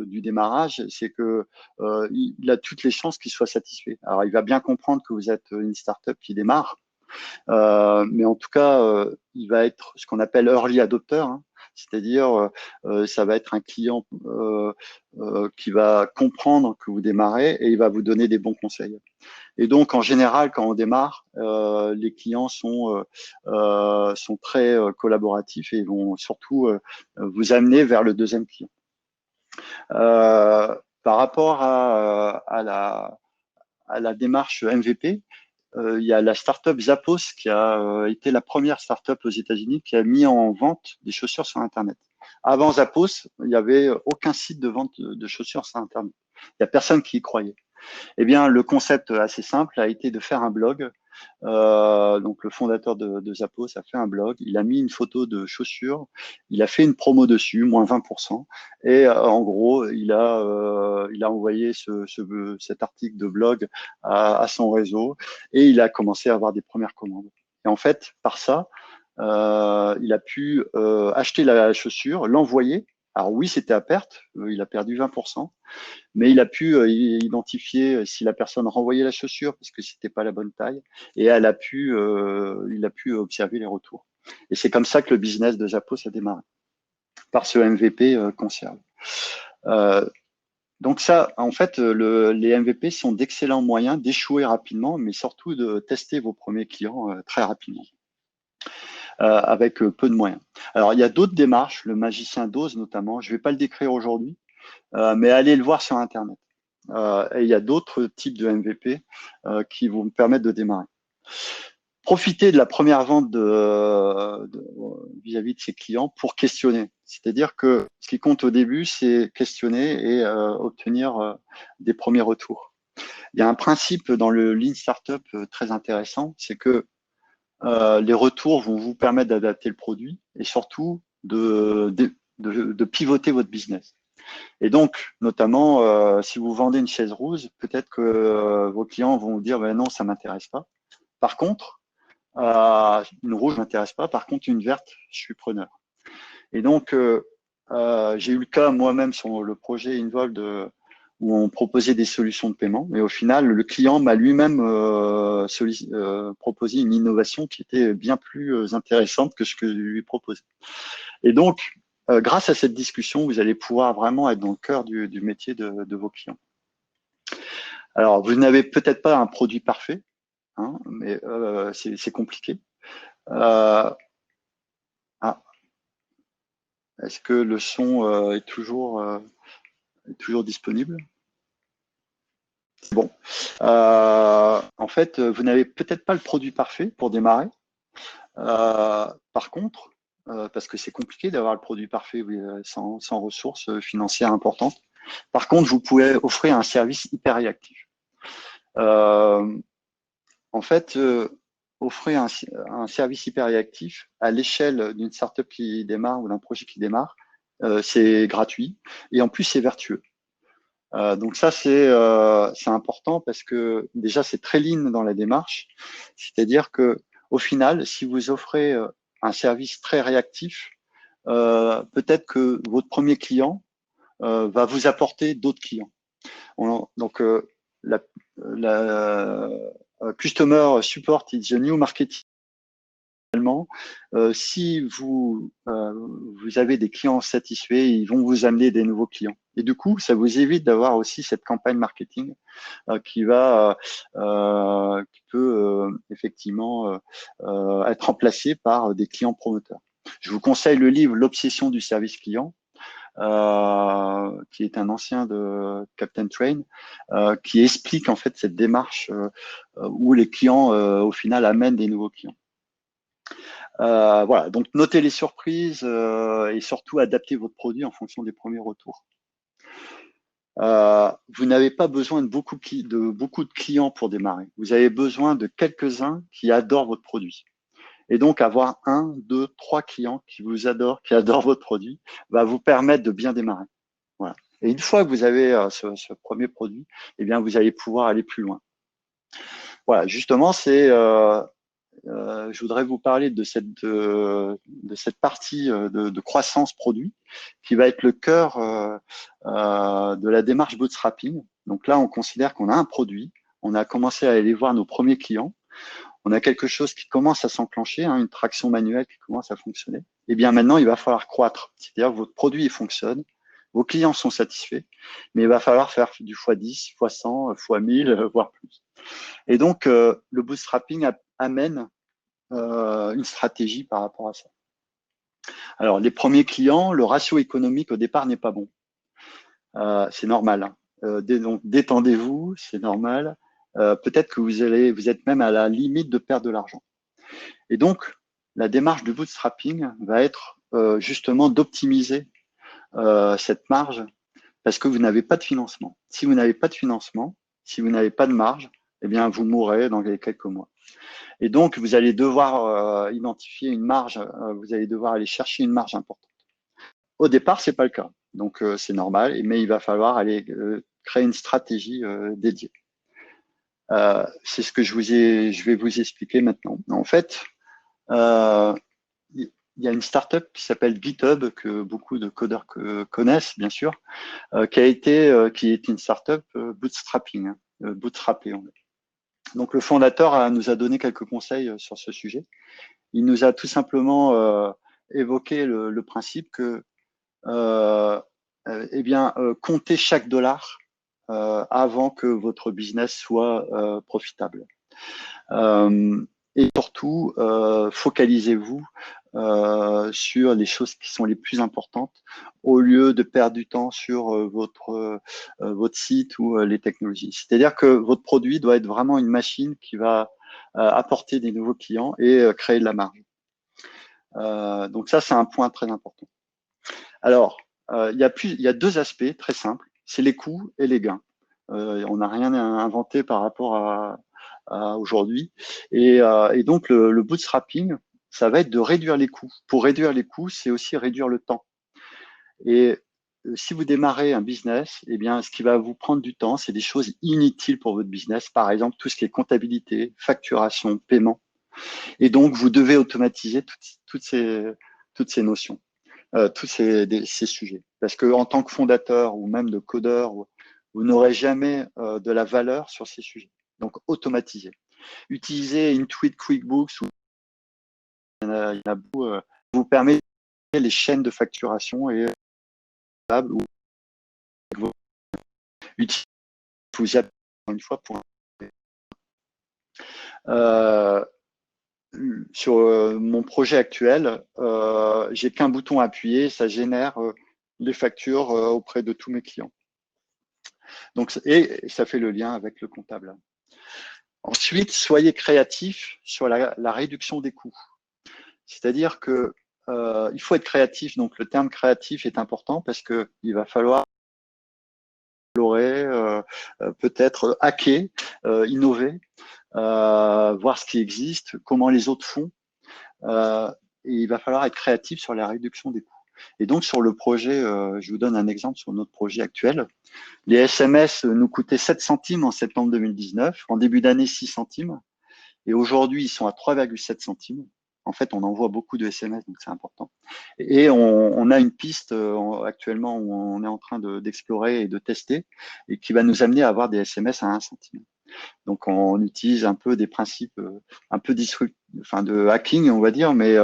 du démarrage, c'est que il a toutes les chances qu'il soit satisfait. Alors, il va bien comprendre que vous êtes une startup qui démarre, mais en tout cas, il va être ce qu'on appelle early adopter, hein, c'est-à-dire ça va être un client qui va comprendre que vous démarrez et il va vous donner des bons conseils. Et donc, en général, quand on démarre, les clients sont très collaboratifs et vont surtout vous amener vers le deuxième client. Par rapport à la démarche MVP, il y a la startup Zappos qui a été la première startup aux États-Unis qui a mis en vente des chaussures sur Internet. Avant Zappos, il n'y avait aucun site de vente de chaussures sur Internet. Il n'y a personne qui y croyait. Eh bien, le concept assez simple a été de faire un blog. Donc, le fondateur de Zappos a fait un blog. Il a mis une photo de chaussures. Il a fait une promo dessus, moins 20%. Et en gros, il a envoyé cet article de blog à son réseau et il a commencé à avoir des premières commandes. Et en fait, par ça, il a pu acheter la chaussure, l'envoyer. Alors oui, c'était à perte. Il a perdu 20%. Mais il a pu identifier si la personne renvoyait la chaussure parce que c'était pas la bonne taille et il a pu observer les retours. Et c'est comme ça que le business de Zappos a démarré, par ce MVP conserve. Donc ça, en fait, les MVP sont d'excellents moyens d'échouer rapidement, mais surtout de tester vos premiers clients très rapidement. Avec peu de moyens. Alors, il y a d'autres démarches, le magicien d'Oz notamment, je ne vais pas le décrire aujourd'hui, mais allez le voir sur Internet. Et il y a d'autres types de MVP qui vont me permettre de démarrer. Profitez de la première vente vis-à-vis de ses clients pour questionner. C'est-à-dire que ce qui compte au début, c'est questionner et obtenir des premiers retours. Il y a un principe dans le Lean Startup très intéressant, c'est que les retours vont vous permettre d'adapter le produit et surtout de pivoter votre business. Et donc, notamment, si vous vendez une chaise rouge, peut-être que vos clients vont vous dire ben non, ça m'intéresse pas. Par contre, une rouge m'intéresse pas. Par contre, une verte, je suis preneur. Et donc, j'ai eu le cas moi-même sur le projet Involved où on proposait des solutions de paiement. Et au final, le client m'a lui-même proposé une innovation qui était bien plus intéressante que ce que je lui proposais. Et donc, grâce à cette discussion, vous allez pouvoir vraiment être dans le cœur du métier de vos clients. Alors, vous n'avez peut-être pas un produit parfait, hein, mais c'est compliqué. Est-ce que le son est toujours disponible? Bon. En fait, vous n'avez peut-être pas le produit parfait pour démarrer. Par contre, parce que c'est compliqué d'avoir le produit parfait sans ressources financières importantes. Par contre, vous pouvez offrir un service hyper réactif. En fait, offrir un service hyper réactif à l'échelle d'une startup qui démarre ou d'un projet qui démarre, c'est gratuit et en plus c'est vertueux. Donc ça c'est important parce que déjà c'est très lean dans la démarche, c'est-à-dire que au final, si vous offrez un service très réactif, peut-être que votre premier client va vous apporter d'autres clients. Donc la customer support is the new marketing. Si vous avez des clients satisfaits, ils vont vous amener des nouveaux clients. Et du coup, ça vous évite d'avoir aussi cette campagne marketing qui peut effectivement être remplacée par des clients promoteurs. Je vous conseille le livre L'obsession du service client, qui est un ancien de Captain Train, qui explique en fait cette démarche où les clients au final amènent des nouveaux clients. Voilà, donc notez les surprises et surtout adaptez votre produit en fonction des premiers retours. Vous n'avez pas besoin de beaucoup de clients pour démarrer. Vous avez besoin de quelques-uns qui adorent votre produit. Et donc, avoir 1, 2, 3 clients qui vous adorent, qui adorent votre produit, va vous permettre de bien démarrer. Voilà. Et une fois que vous avez ce premier produit, eh bien, vous allez pouvoir aller plus loin. Voilà, justement, je voudrais vous parler de cette partie de croissance produit qui va être le cœur de la démarche bootstrapping. Donc là, on considère qu'on a un produit, on a commencé à aller voir nos premiers clients, on a quelque chose qui commence à s'enclencher, une traction manuelle qui commence à fonctionner. Et bien maintenant, il va falloir croître. C'est-à-dire que votre produit il fonctionne, vos clients sont satisfaits, mais il va falloir faire du x10, x100, x1000, voire plus. Et donc, le bootstrapping amène une stratégie par rapport à ça. Alors, les premiers clients, le ratio économique au départ n'est pas bon. C'est normal. Donc, détendez-vous, c'est normal. Peut-être que vous êtes même à la limite de perdre de l'argent. Et donc, la démarche du bootstrapping va être justement d'optimiser cette marge parce que vous n'avez pas de financement. Si vous n'avez pas de financement, si vous n'avez pas de marge, eh bien, vous mourrez dans quelques mois. Et donc, vous allez devoir identifier une marge, vous allez devoir aller chercher une marge importante. Au départ, c'est pas le cas. Donc, c'est normal, mais il va falloir aller créer une stratégie dédiée. C'est ce que je vais vous expliquer maintenant. En fait, il y a une startup qui s'appelle GitHub, que beaucoup de codeurs connaissent, bien sûr, qui est une startup bootstrapping, bootstrappée. Donc, le fondateur nous a donné quelques conseils sur ce sujet. Il nous a tout simplement évoqué le principe que, comptez chaque dollar avant que votre business soit profitable. Et surtout, focalisez-vous sur les choses qui sont les plus importantes au lieu de perdre du temps sur votre site ou les technologies. C'est-à-dire que votre produit doit être vraiment une machine qui va apporter des nouveaux clients et créer de la marge. Donc ça, c'est un point très important. Alors, il y a deux aspects très simples, c'est les coûts et les gains. On n'a rien inventé par rapport à aujourd'hui. Et donc, le bootstrapping, ça va être de réduire les coûts. Pour réduire les coûts, c'est aussi réduire le temps. Et si vous démarrez un business, eh bien, ce qui va vous prendre du temps, c'est des choses inutiles pour votre business. Par exemple, tout ce qui est comptabilité, facturation, paiement. Et donc, vous devez automatiser toutes ces notions, tous ces sujets. Parce que en tant que fondateur ou même de codeur, vous n'aurez jamais de la valeur sur ces sujets. Donc, automatisez. Utilisez Intuit QuickBooks, il y en a beaucoup, vous permet les chaînes de facturation et ou utilisez vous y appuyez une fois pour sur mon projet actuel, j'ai qu'un bouton à appuyer, ça génère les factures auprès de tous mes clients. Donc, et ça fait le lien avec le comptable. Ensuite, soyez créatif sur la réduction des coûts. C'est-à-dire que il faut être créatif. Donc, le terme créatif est important parce que il va falloir explorer, peut-être hacker, innover, voir ce qui existe, comment les autres font. Et il va falloir être créatif sur la réduction des coûts. Et donc, sur le projet, je vous donne un exemple sur notre projet actuel. Les SMS nous coûtaient 7 centimes en septembre 2019, en début d'année 6 centimes, et aujourd'hui, ils sont à 3,7 centimes. En fait, on envoie beaucoup de SMS, donc c'est important. Et on a une piste actuellement où on est en train d'explorer et de tester, et qui va nous amener à avoir des SMS à 1 centime. Donc, on utilise un peu des principes un peu de hacking, on va dire, mais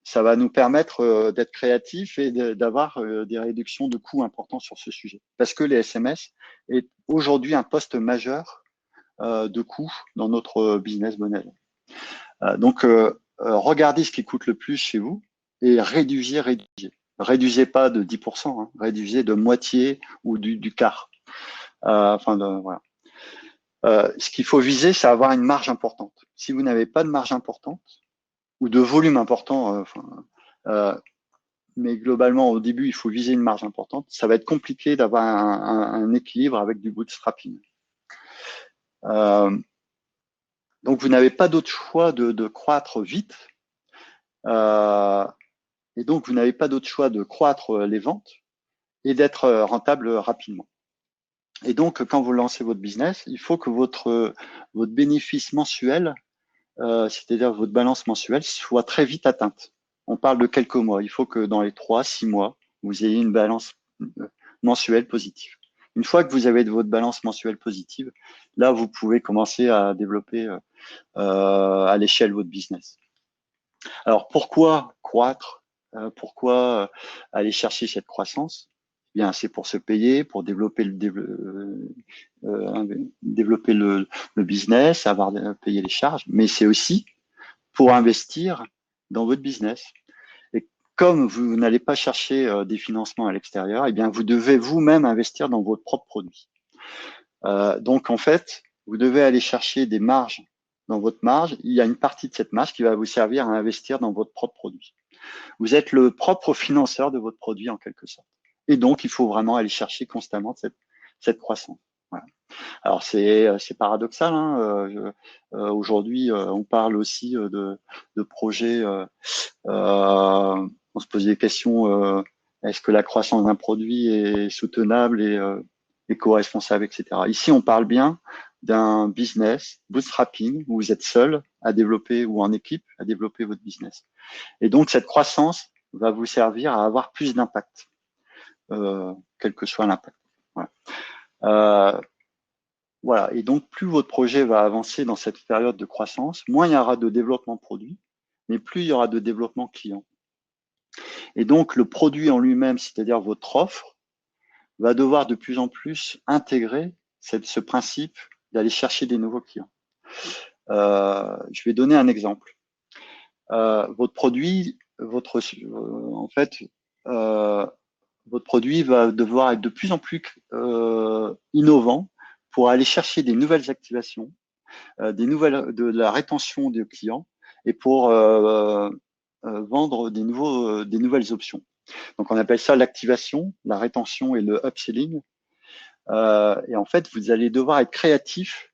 ça va nous permettre d'être créatifs et d'avoir des réductions de coûts importants sur ce sujet. Parce que les SMS est aujourd'hui un poste majeur de coûts dans notre business model. Donc, regardez ce qui coûte le plus chez vous et réduisez. Réduisez pas de 10%, hein, réduisez de moitié ou du quart. Voilà. Ce qu'il faut viser, c'est avoir une marge importante. Si vous n'avez pas de marge importante ou de volume important, mais globalement, au début, il faut viser une marge importante, ça va être compliqué d'avoir un équilibre avec du bootstrapping. Donc, vous n'avez pas d'autre choix de croître vite. Et donc, vous n'avez pas d'autre choix de croître les ventes et d'être rentable rapidement. Et donc, quand vous lancez votre business, il faut que votre bénéfice mensuel, c'est-à-dire votre balance mensuelle, soit très vite atteinte. On parle de quelques mois. Il faut que dans les 3-6 mois, vous ayez une balance mensuelle positive. Une fois que vous avez votre balance mensuelle positive, là, vous pouvez commencer à développer à l'échelle votre business. Alors, pourquoi croître? Pourquoi aller chercher cette croissance? Eh bien, c'est pour se payer, pour développer le business, avoir payer les charges, mais c'est aussi pour investir dans votre business. Et comme vous n'allez pas chercher des financements à l'extérieur, eh bien, vous devez vous-même investir dans votre propre produit. Donc, en fait, vous devez aller chercher des marges dans votre marge. Il y a une partie de cette marge qui va vous servir à investir dans votre propre produit. Vous êtes le propre financeur de votre produit en quelque sorte. Et donc, il faut vraiment aller chercher constamment cette croissance. Voilà. Alors, c'est paradoxal. Hein, aujourd'hui, on parle aussi de projets. On se pose des questions. Est-ce que la croissance d'un produit est soutenable et éco-responsable, etc. Ici, on parle bien d'un business bootstrapping où vous êtes seul à développer ou en équipe à développer votre business. Et donc, cette croissance va vous servir à avoir plus d'impact, quel que soit l'impact. Voilà. Voilà. Et donc, plus votre projet va avancer dans cette période de croissance, moins il y aura de développement produit, mais plus il y aura de développement client. Et donc, le produit en lui-même, c'est-à-dire votre offre, va devoir de plus en plus intégrer ce principe d'aller chercher des nouveaux clients. Je vais donner un exemple. Votre produit, votre produit va devoir être de plus en plus innovant pour aller chercher des nouvelles activations, de la rétention des clients et pour vendre des nouvelles options. Donc, on appelle ça l'activation, la rétention et le upselling. Et en fait, vous allez devoir être créatif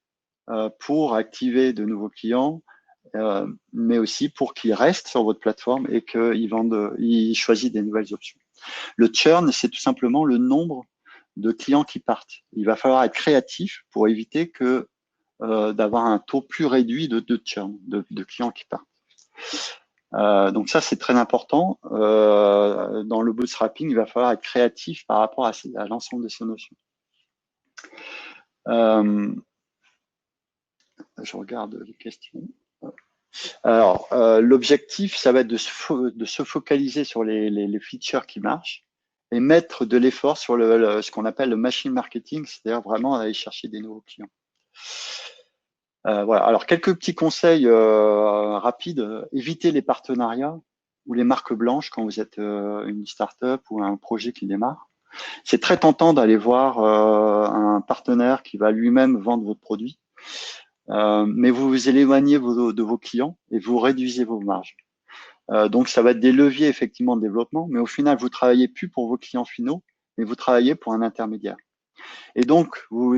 pour activer de nouveaux clients, mais aussi pour qu'ils restent sur votre plateforme et ils choisissent des nouvelles options. Le churn, c'est tout simplement le nombre de clients qui partent. Il va falloir être créatif pour éviter d'avoir un taux plus réduit de churn, de clients qui partent. Donc ça, c'est très important. Dans le bootstrapping, il va falloir être créatif par rapport à l'ensemble de ces notions. Je regarde les questions. Alors, l'objectif, ça va être de se focaliser sur les features qui marchent et mettre de l'effort sur ce qu'on appelle le machine marketing, c'est-à-dire vraiment aller chercher des nouveaux clients. Voilà. Alors, quelques petits conseils rapides. Évitez les partenariats ou les marques blanches quand vous êtes une start-up ou un projet qui démarre. C'est très tentant d'aller voir un partenaire qui va lui-même vendre votre produit, mais vous vous éloignez de vos clients et vous réduisez vos marges. Donc, ça va être des leviers effectivement de développement, mais au final, vous travaillez plus pour vos clients finaux, mais vous travaillez pour un intermédiaire. Et donc, vous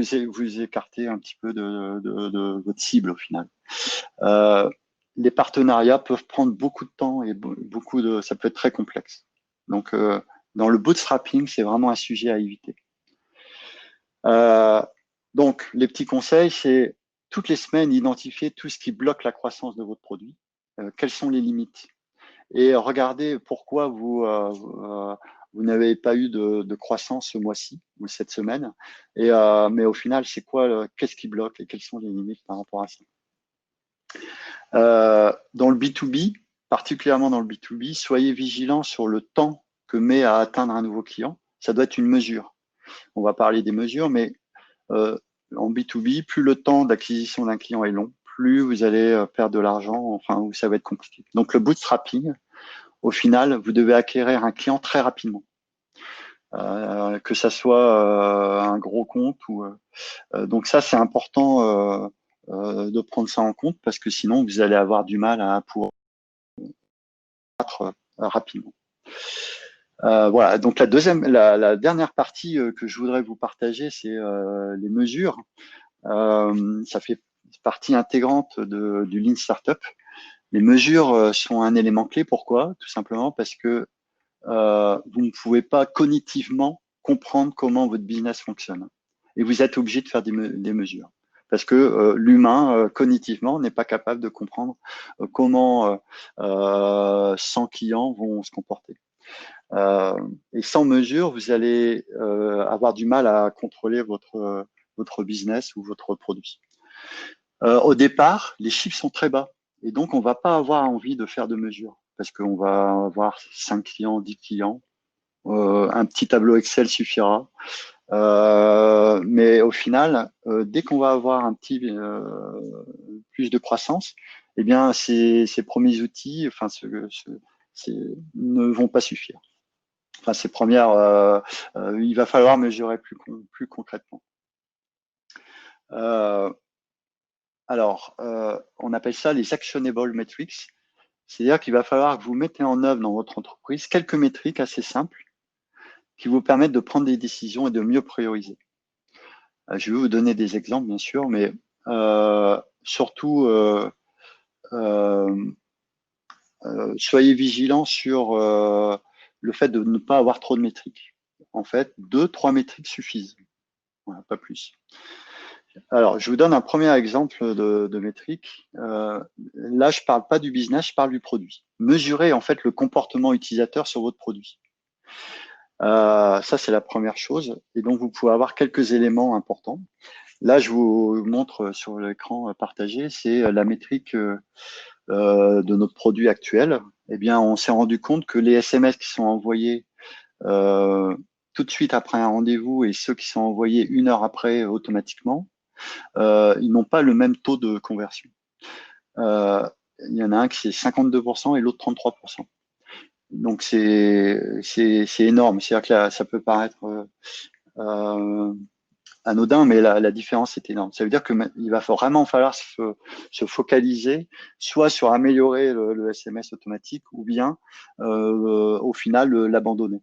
écartez un petit peu de votre cible au final. Les partenariats peuvent prendre beaucoup de temps et ça peut être très complexe. Donc, dans le bootstrapping, c'est vraiment un sujet à éviter. Donc, les petits conseils, c'est toutes les semaines identifier tout ce qui bloque la croissance de votre produit. Quelles sont les limites? Et regardez pourquoi vous n'avez pas eu de croissance ce mois-ci ou cette semaine. Mais au final, c'est quoi? Qu'est-ce qui bloque et quelles sont les limites par rapport à ça? Dans le B2B, particulièrement dans le B2B, soyez vigilant sur le temps que met à atteindre un nouveau client. Ça doit être une mesure. On va parler des mesures, mais en B2B, plus le temps d'acquisition d'un client est long, plus vous allez perdre de l'argent, enfin, où ça va être compliqué. Donc, le bootstrapping, au final, vous devez acquérir un client très rapidement. Que ça soit un gros compte ou donc ça c'est important de prendre ça en compte parce que sinon vous allez avoir du mal à pouvoir rapidement. Voilà, donc la dernière partie que je voudrais vous partager, c'est les mesures. Ça fait partie intégrante du Lean Startup. Les mesures sont un élément clé. Pourquoi? Tout simplement parce que vous ne pouvez pas cognitivement comprendre comment votre business fonctionne. Et vous êtes obligé de faire des mesures. Parce que l'humain, cognitivement, n'est pas capable de comprendre comment 100 clients vont se comporter. Et sans mesure, vous allez avoir du mal à contrôler votre business ou votre produit. Au départ, les chiffres sont très bas. Et donc, on ne va pas avoir envie de faire de mesures. Parce qu'on va avoir 5 clients, 10 clients. Un petit tableau Excel suffira. Mais au final, dès qu'on va avoir un petit plus de croissance, eh bien, ces premiers outils, enfin, ne vont pas suffire. Enfin, ces premières, il va falloir mesurer plus concrètement. Alors, on appelle ça les actionable metrics. C'est-à-dire qu'il va falloir que vous mettez en œuvre dans votre entreprise quelques métriques assez simples qui vous permettent de prendre des décisions et de mieux prioriser. Je vais vous donner des exemples, bien sûr, mais surtout, soyez vigilants sur le fait de ne pas avoir trop de métriques. En fait, 2-3 métriques suffisent, voilà, pas plus. Alors, je vous donne un premier exemple de métrique. Là, je ne parle pas du business, je parle du produit. Mesurez en fait le comportement utilisateur sur votre produit. Ça, c'est la première chose. Et donc, vous pouvez avoir quelques éléments importants. Là, je vous montre sur l'écran partagé, c'est la métrique de notre produit actuel. Eh bien, on s'est rendu compte que les SMS qui sont envoyés tout de suite après un rendez-vous et ceux qui sont envoyés 1 heure après automatiquement, ils n'ont pas le même taux de conversion. Il y en a un qui c'est 52% et l'autre 33%. Donc c'est énorme. C'est-à-dire que là, ça peut paraître anodin, mais la différence est énorme. Ça veut dire qu'il va vraiment falloir se focaliser soit sur améliorer le SMS automatique ou bien au final l'abandonner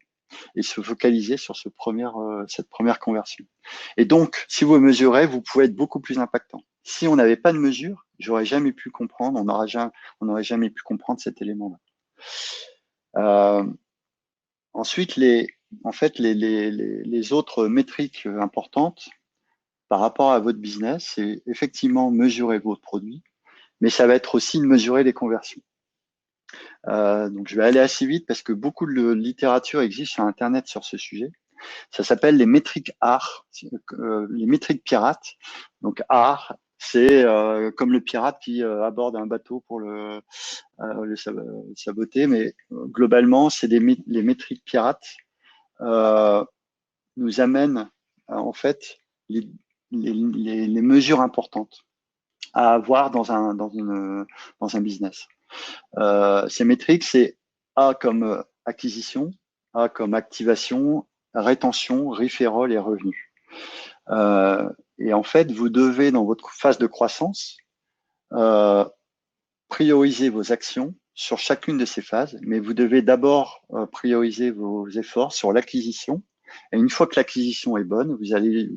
et se focaliser sur cette première conversion. Et donc, si vous mesurez, vous pouvez être beaucoup plus impactant. Si on n'avait pas de mesure, j'aurais jamais pu comprendre, on n'aurait jamais pu comprendre cet élément-là. Ensuite, les autres métriques importantes par rapport à votre business, c'est effectivement mesurer votre produit, mais ça va être aussi de mesurer les conversions. Donc, je vais aller assez vite parce que beaucoup de littérature existe sur Internet sur ce sujet. Ça s'appelle les métriques AR, les métriques pirates. Donc, AR, c'est comme le pirate qui aborde un bateau pour le saboter, mais globalement, c'est les métriques pirates nous amènent en fait les mesures importantes à avoir dans un business. Ces métriques, c'est A comme acquisition, A comme activation, rétention, referral et revenus. Et en fait, vous devez, dans votre phase de croissance, prioriser vos actions sur chacune de ces phases, mais vous devez d'abord prioriser vos efforts sur l'acquisition. Et une fois que l'acquisition est bonne, vous allez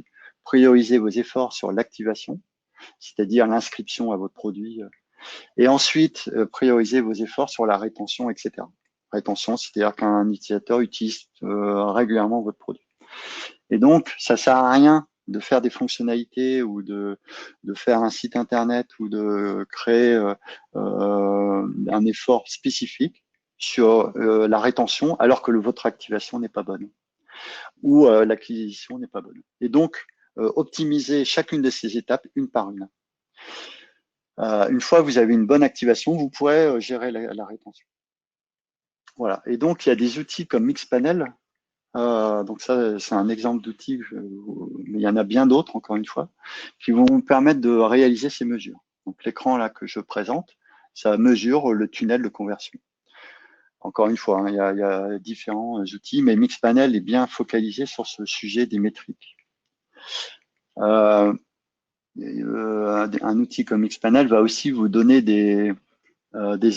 prioriser vos efforts sur l'activation, c'est-à-dire l'inscription à votre produit. Et ensuite, prioriser vos efforts sur la rétention, etc. Rétention, c'est-à-dire qu'un utilisateur utilise régulièrement votre produit. Et donc, ça sert à rien de faire des fonctionnalités ou de faire un site internet ou de créer un effort spécifique sur la rétention alors que votre activation n'est pas bonne ou l'acquisition n'est pas bonne. Et donc, optimiser chacune de ces étapes une par une. Une fois que vous avez une bonne activation, vous pourrez gérer la rétention. Voilà. Et donc, il y a des outils comme Mixpanel. Donc ça, c'est un exemple d'outil, mais il y en a bien d'autres, encore une fois, qui vont vous permettre de réaliser ces mesures. Donc l'écran là que je présente, ça mesure le tunnel de conversion. Encore une fois, hein, il y a différents outils, mais Mixpanel est bien focalisé sur ce sujet des métriques. Un outil comme Mixpanel va aussi vous donner des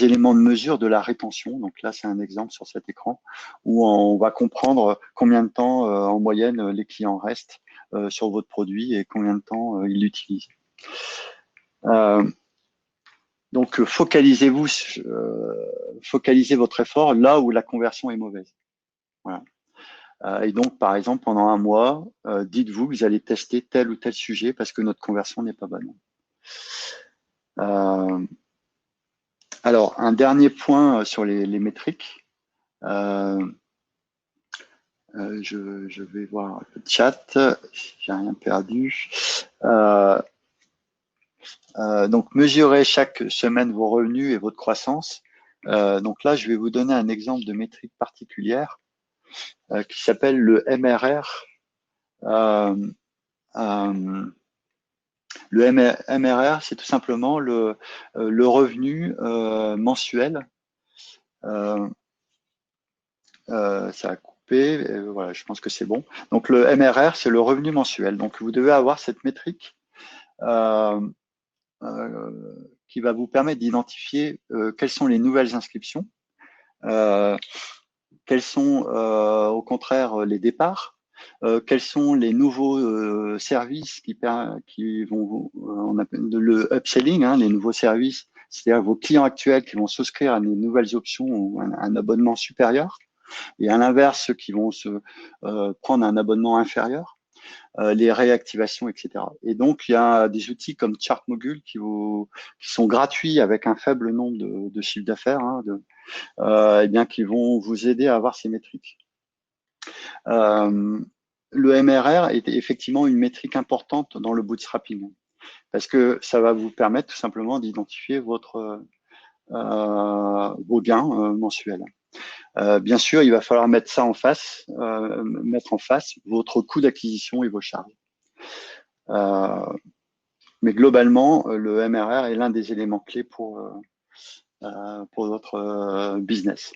éléments de mesure de la rétention. Donc là, c'est un exemple sur cet écran où on va comprendre combien de temps en moyenne les clients restent sur votre produit et combien de temps ils l'utilisent. Donc focalisez votre effort là où la conversion est mauvaise. Voilà. Et donc, par exemple, pendant un mois, dites-vous que vous allez tester tel ou tel sujet parce que notre conversion n'est pas bonne. Alors, un dernier point sur les métriques. Je vais voir le chat. J'ai rien perdu. Donc, mesurez chaque semaine vos revenus et votre croissance. Donc là, je vais vous donner un exemple de métrique particulière qui s'appelle le MRR. Le MRR, c'est tout simplement le revenu mensuel. Ça a coupé, voilà, je pense que c'est bon. Donc le MRR, c'est le revenu mensuel. Donc vous devez avoir cette métrique qui va vous permettre d'identifier quelles sont les nouvelles inscriptions, quels sont au contraire les départs, quels sont les nouveaux services qui vont, on appelle le upselling, hein, les nouveaux services, c'est-à-dire vos clients actuels qui vont souscrire à des nouvelles options ou un abonnement supérieur, et à l'inverse, ceux qui vont se prendre un abonnement inférieur, les réactivations, etc. Et donc, il y a des outils comme Chartmogul qui sont gratuits avec un faible nombre de chiffres d'affaires, hein, eh bien, qui vont vous aider à avoir ces métriques. Le MRR est effectivement une métrique importante dans le bootstrapping parce que ça va vous permettre tout simplement d'identifier vos gains mensuels. Bien sûr, il va falloir mettre ça en face, mettre en face votre coût d'acquisition et vos charges. Mais globalement, le MRR est l'un des éléments clés pour votre business.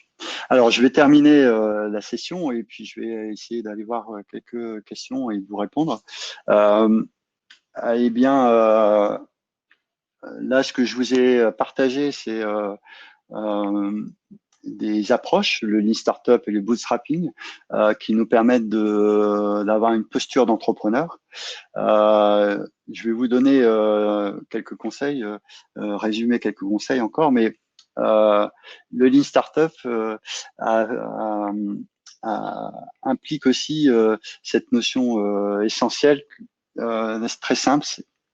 Alors, je vais terminer la session et puis je vais essayer d'aller voir quelques questions et de vous répondre. Eh bien, là, ce que je vous ai partagé, c'est des approches, le Lean Startup et le Bootstrapping, qui nous permettent d'avoir une posture d'entrepreneur. Je vais vous donner quelques conseils, résumer quelques conseils encore, mais le Lean Startup implique aussi cette notion essentielle, très simple,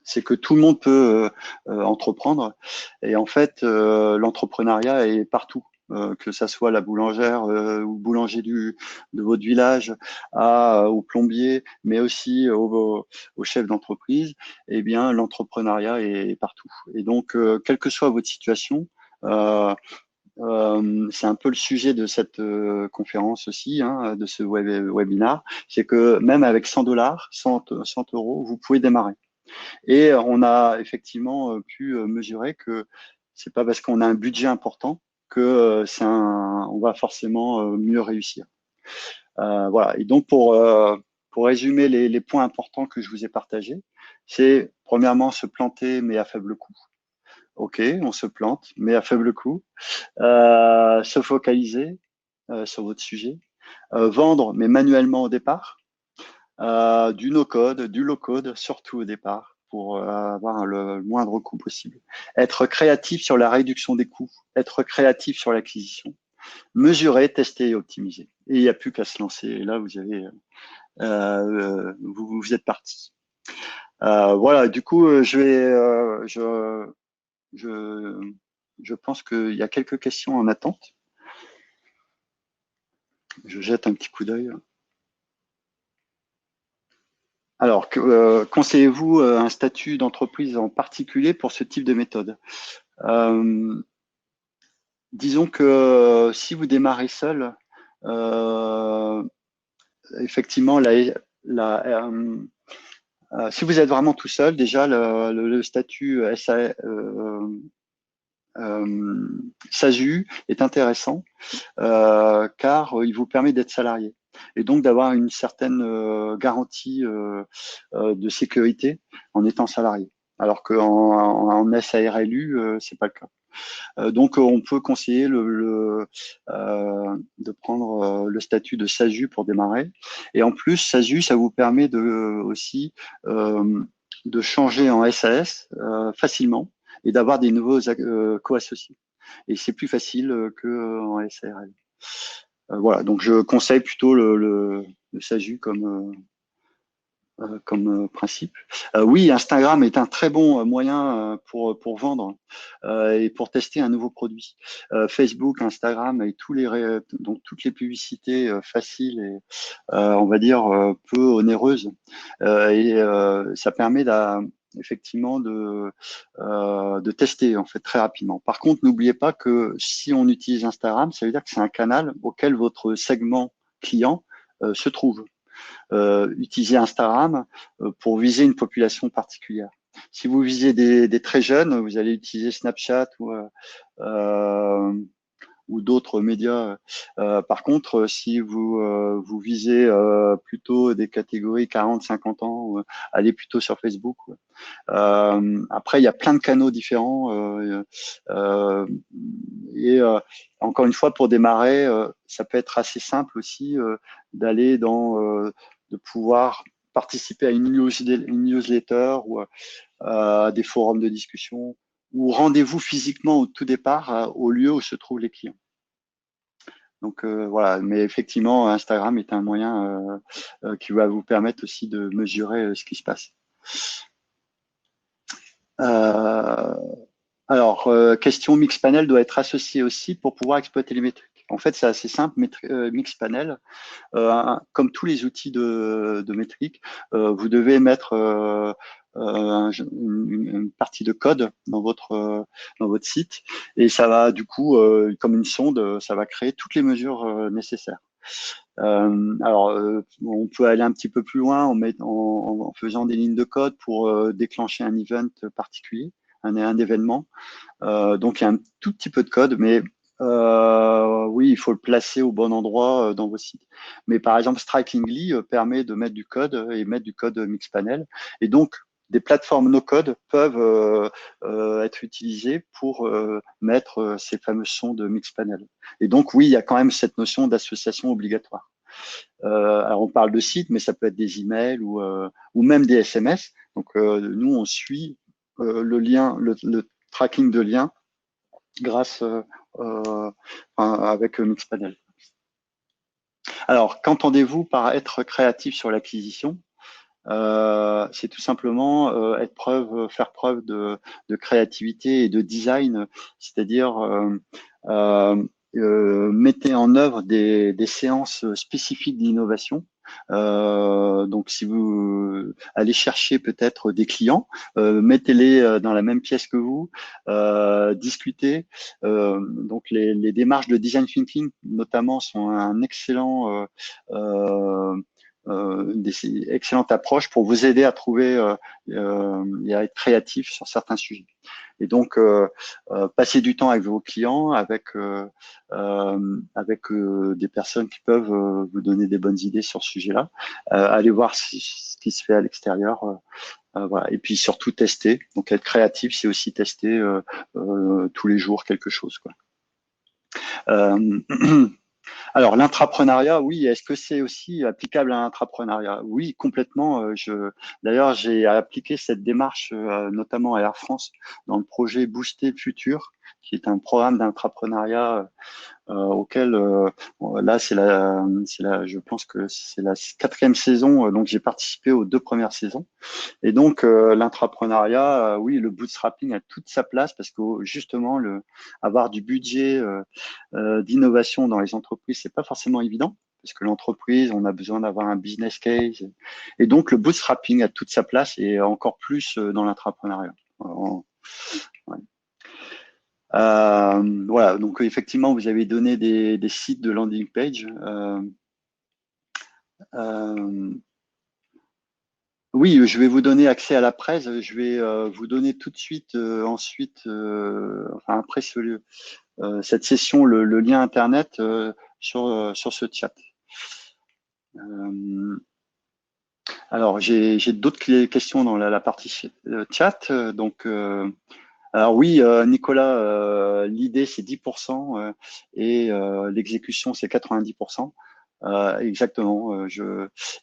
c'est que tout le monde peut entreprendre. Et en fait, l'entrepreneuriat est partout. Que ça soit la boulangère ou boulanger de votre village, au plombier, mais aussi au chef d'entreprise, eh bien, l'entrepreneuriat est partout. Et donc, quelle que soit votre situation, c'est un peu le sujet de cette conférence aussi, hein, de ce webinar, c'est que même avec 100 $, 100 euros, vous pouvez démarrer. Et on a effectivement pu mesurer que c'est pas parce qu'on a un budget important que on va forcément mieux réussir. Voilà. Et donc pour résumer les points importants que je vous ai partagés, c'est premièrement se planter mais à faible coût. Ok, on se plante mais à faible coût. Se focaliser sur votre sujet. Vendre mais manuellement au départ. Du no-code, du low-code, surtout au départ, pour avoir le moindre coût possible. Être créatif sur la réduction des coûts, être créatif sur l'acquisition. Mesurer, tester et optimiser. Et il n'y a plus qu'à se lancer. Et là, vous avez, vous êtes parti. Voilà, du coup, je pense qu'il y a quelques questions en attente. Je jette un petit coup d'œil. Alors, conseillez-vous un statut d'entreprise en particulier pour ce type de méthode? Disons que si vous démarrez seul, effectivement, Si vous êtes vraiment tout seul, déjà le statut SASU est intéressant car il vous permet d'être salarié et donc d'avoir une certaine garantie de sécurité en étant salarié. Alors qu'en SARLU, c'est pas le cas. Donc, on peut conseiller de prendre le statut de SASU pour démarrer. Et en plus, SASU, ça vous permet aussi de changer en SAS facilement et d'avoir des nouveaux co-associés. Et c'est plus facile qu'en SARL. Voilà, donc je conseille plutôt le SASU comme principe. Oui, Instagram est un très bon moyen pour vendre et pour tester un nouveau produit. Facebook, Instagram et donc toutes les publicités faciles et on va dire peu onéreuses ça permet effectivement de tester en fait très rapidement. Par contre, n'oubliez pas que si on utilise Instagram, ça veut dire que c'est un canal auquel votre segment client se trouve. Utiliser Instagram pour viser une population particulière. Si vous visez des très jeunes, vous allez utiliser Snapchat ou d'autres médias. Par contre, si vous visez plutôt des catégories 40-50 ans, allez plutôt sur Facebook. Après, il y a plein de canaux différents et encore une fois, pour démarrer, ça peut être assez simple aussi d'aller de pouvoir participer à une newsletter ou à des forums de discussion ou rendez-vous physiquement au tout départ au lieu où se trouvent les clients. Donc voilà, mais effectivement, Instagram est un moyen qui va vous permettre aussi de mesurer ce qui se passe. Alors, question Mixpanel doit être associé aussi pour pouvoir exploiter les métriques. En fait, c'est assez simple. Mixpanel, comme tous les outils de métrique, vous devez mettre une partie de code dans votre site et ça va du coup, comme une sonde, ça va créer toutes les mesures nécessaires. Alors, on peut aller un petit peu plus loin en faisant des lignes de code pour déclencher un event particulier, un événement. Donc, il y a un tout petit peu de code, mais oui, il faut le placer au bon endroit dans vos sites. Mais par exemple, Strikingly permet de mettre du code et mettre du code Mixpanel. Et donc, des plateformes no-code peuvent être utilisées pour mettre ces fameux sons de Mixpanel. Et donc, oui, il y a quand même cette notion d'association obligatoire. Alors, on parle de sites, mais ça peut être des emails ou même des SMS. Donc, nous, on suit le lien, le tracking de liens grâce avec Mixpanel. Alors, qu'entendez-vous par être créatif sur l'acquisition? C'est tout simplement faire preuve de créativité et de design, c'est-à-dire mettez en œuvre des séances spécifiques d'innovation. Donc, si vous allez chercher peut-être des clients, mettez-les dans la même pièce que vous, discutez. Donc, les démarches de design thinking, notamment, sont un excellent des excellentes approches pour vous aider à trouver et à être créatif sur certains sujets. Et donc, passer du temps avec vos clients, avec des personnes qui peuvent vous donner des bonnes idées sur ce sujet-là. Aller voir ce qui se fait à l'extérieur. Voilà. Et puis surtout tester. Donc, être créatif, c'est aussi tester tous les jours quelque chose, quoi. Alors, l'intrapreneuriat, oui, est-ce que c'est aussi applicable à l'intrapreneuriat? Oui, complètement. D'ailleurs, j'ai appliqué cette démarche notamment à Air France dans le projet Booster le Futur, qui est un programme d'intrapreneuriat auquel là je pense que c'est la 4e saison, donc j'ai participé aux 2 premières saisons. Et donc l'intrapreneuriat, oui, le bootstrapping a toute sa place parce que justement avoir du budget d'innovation dans les entreprises, c'est pas forcément évident parce que l'entreprise, on a besoin d'avoir un business case et donc le bootstrapping a toute sa place et encore plus dans l'intrapreneuriat. Ouais. Voilà, donc effectivement, vous avez donné des sites de landing page. Oui, je vais vous donner accès à la presse. Je vais vous donner tout de suite, ensuite, enfin après cette session, le lien Internet sur ce chat. Alors, j'ai d'autres questions dans la partie chat. Alors oui, Nicolas, l'idée c'est 10% et l'exécution c'est 90%. Exactement.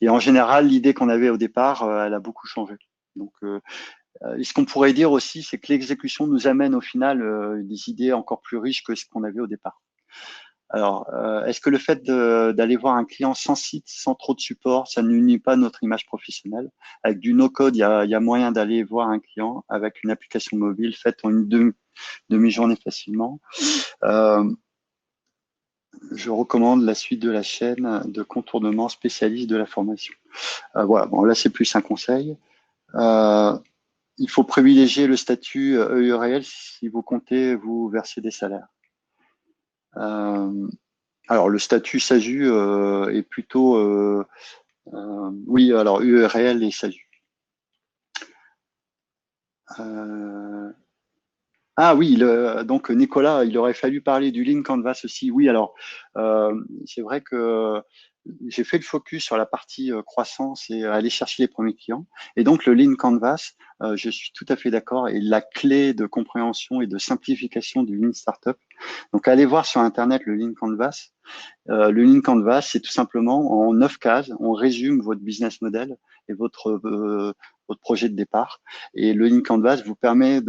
Et en général, l'idée qu'on avait au départ, elle a beaucoup changé. Donc, et ce qu'on pourrait dire aussi, c'est que l'exécution nous amène au final des idées encore plus riches que ce qu'on avait au départ. Alors, est-ce que le fait d'aller voir un client sans site, sans trop de support, ça n'unit pas notre image professionnelle? Avec du no-code, il y a moyen d'aller voir un client avec une application mobile faite en une demi-journée facilement. Je recommande la suite de la chaîne de contournement spécialiste de la formation. Voilà, bon là c'est plus un conseil. Il faut privilégier le statut EURL si vous comptez vous verser des salaires. Alors le statut SASU est plutôt oui, alors URL et SASU. Ah oui, donc Nicolas, il aurait fallu parler du Lean Canvas aussi. Oui, alors c'est vrai que j'ai fait le focus sur la partie croissance et aller chercher les premiers clients. Et donc le Lean Canvas, je suis tout à fait d'accord, est la clé de compréhension et de simplification du Lean Startup. Donc allez voir sur Internet le Lean Canvas. Le Lean Canvas, c'est tout simplement en 9 cases, on résume votre business model et votre projet de départ. Et le Lean Canvas vous permet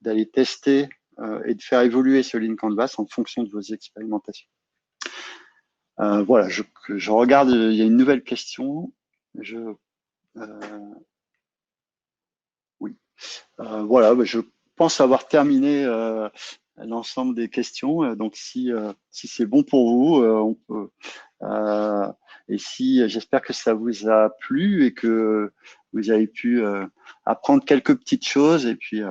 d'aller tester et de faire évoluer ce Lean Canvas en fonction de vos expérimentations. Voilà, je regarde, il y a une nouvelle question. Oui. Voilà, je pense avoir terminé l'ensemble des questions. Donc, si c'est bon pour vous, on peut. Et si j'espère que ça vous a plu et que vous avez pu apprendre quelques petites choses. Et puis,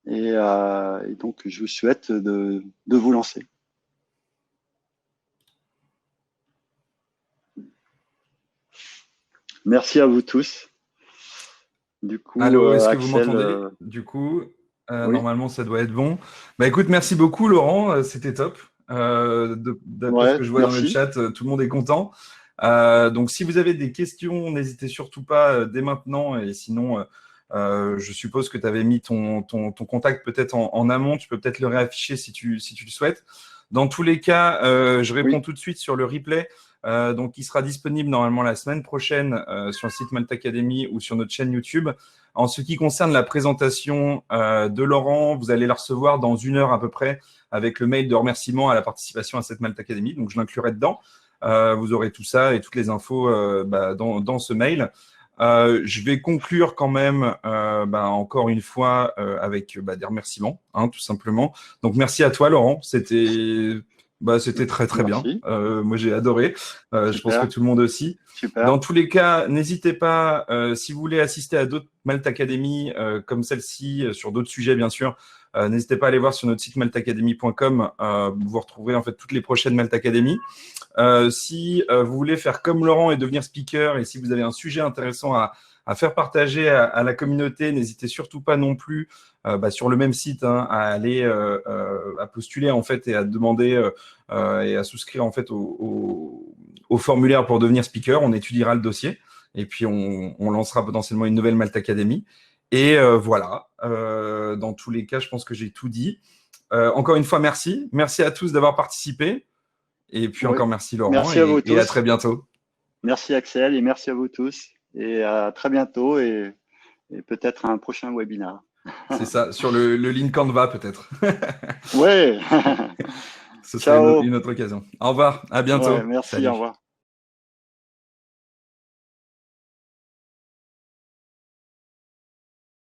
et donc, je vous souhaite de vous lancer. Merci à vous tous. Du coup, Allô, est-ce que vous Axel, m'entendez? Du coup, oui, normalement, ça doit être bon. Bah écoute, merci beaucoup, Laurent. C'était top. D'après ce ouais, que je vois dans le merci. chat, tout le monde est content. Donc, si vous avez des questions, n'hésitez surtout pas dès maintenant. Et sinon, je suppose que tu avais mis ton contact peut-être en amont. Tu peux peut-être le réafficher si tu le souhaites. Dans tous les cas, je réponds Oui, tout de suite sur le replay. Donc, il sera disponible normalement la semaine prochaine sur le site Malt Academy ou sur notre chaîne YouTube. En ce qui concerne la présentation de Laurent, vous allez la recevoir dans 1 heure à peu près avec le mail de remerciement à la participation à cette Malt Academy. Donc, je l'inclurai dedans. Vous aurez tout ça et toutes les infos dans ce mail. Je vais conclure quand même encore une fois avec des remerciements, hein, tout simplement. Donc, merci à toi, Laurent. C'était très, très bien. merci. Moi, j'ai adoré. Je pense que Super, tout le monde aussi. super. Dans tous les cas, n'hésitez pas, si vous voulez assister à d'autres Malt Academy comme celle-ci, sur d'autres sujets, bien sûr, n'hésitez pas à aller voir sur notre site maltacademy.com. Vous retrouverez en fait toutes les prochaines Malt Academy. Si vous voulez faire comme Laurent et devenir speaker, et si vous avez un sujet intéressant à faire partager à la communauté, n'hésitez surtout pas non plus sur le même site à aller à postuler en fait et à demander et à souscrire en fait au formulaire pour devenir speaker. On étudiera le dossier et puis on lancera potentiellement une nouvelle Malt Academy. Et voilà, dans tous les cas, je pense que j'ai tout dit. Encore une fois, merci. Merci à tous d'avoir participé. Et puis Oui. encore merci Laurent Merci à vous et à très tous. bientôt. Merci Axel et merci à vous tous. Et à très bientôt et peut-être à un prochain webinaire. C'est ça, sur le Lean Canva peut-être. Ouais. Ce serait Ciao. une autre occasion. Au revoir, à Ouais, bientôt. merci, au Salut. revoir.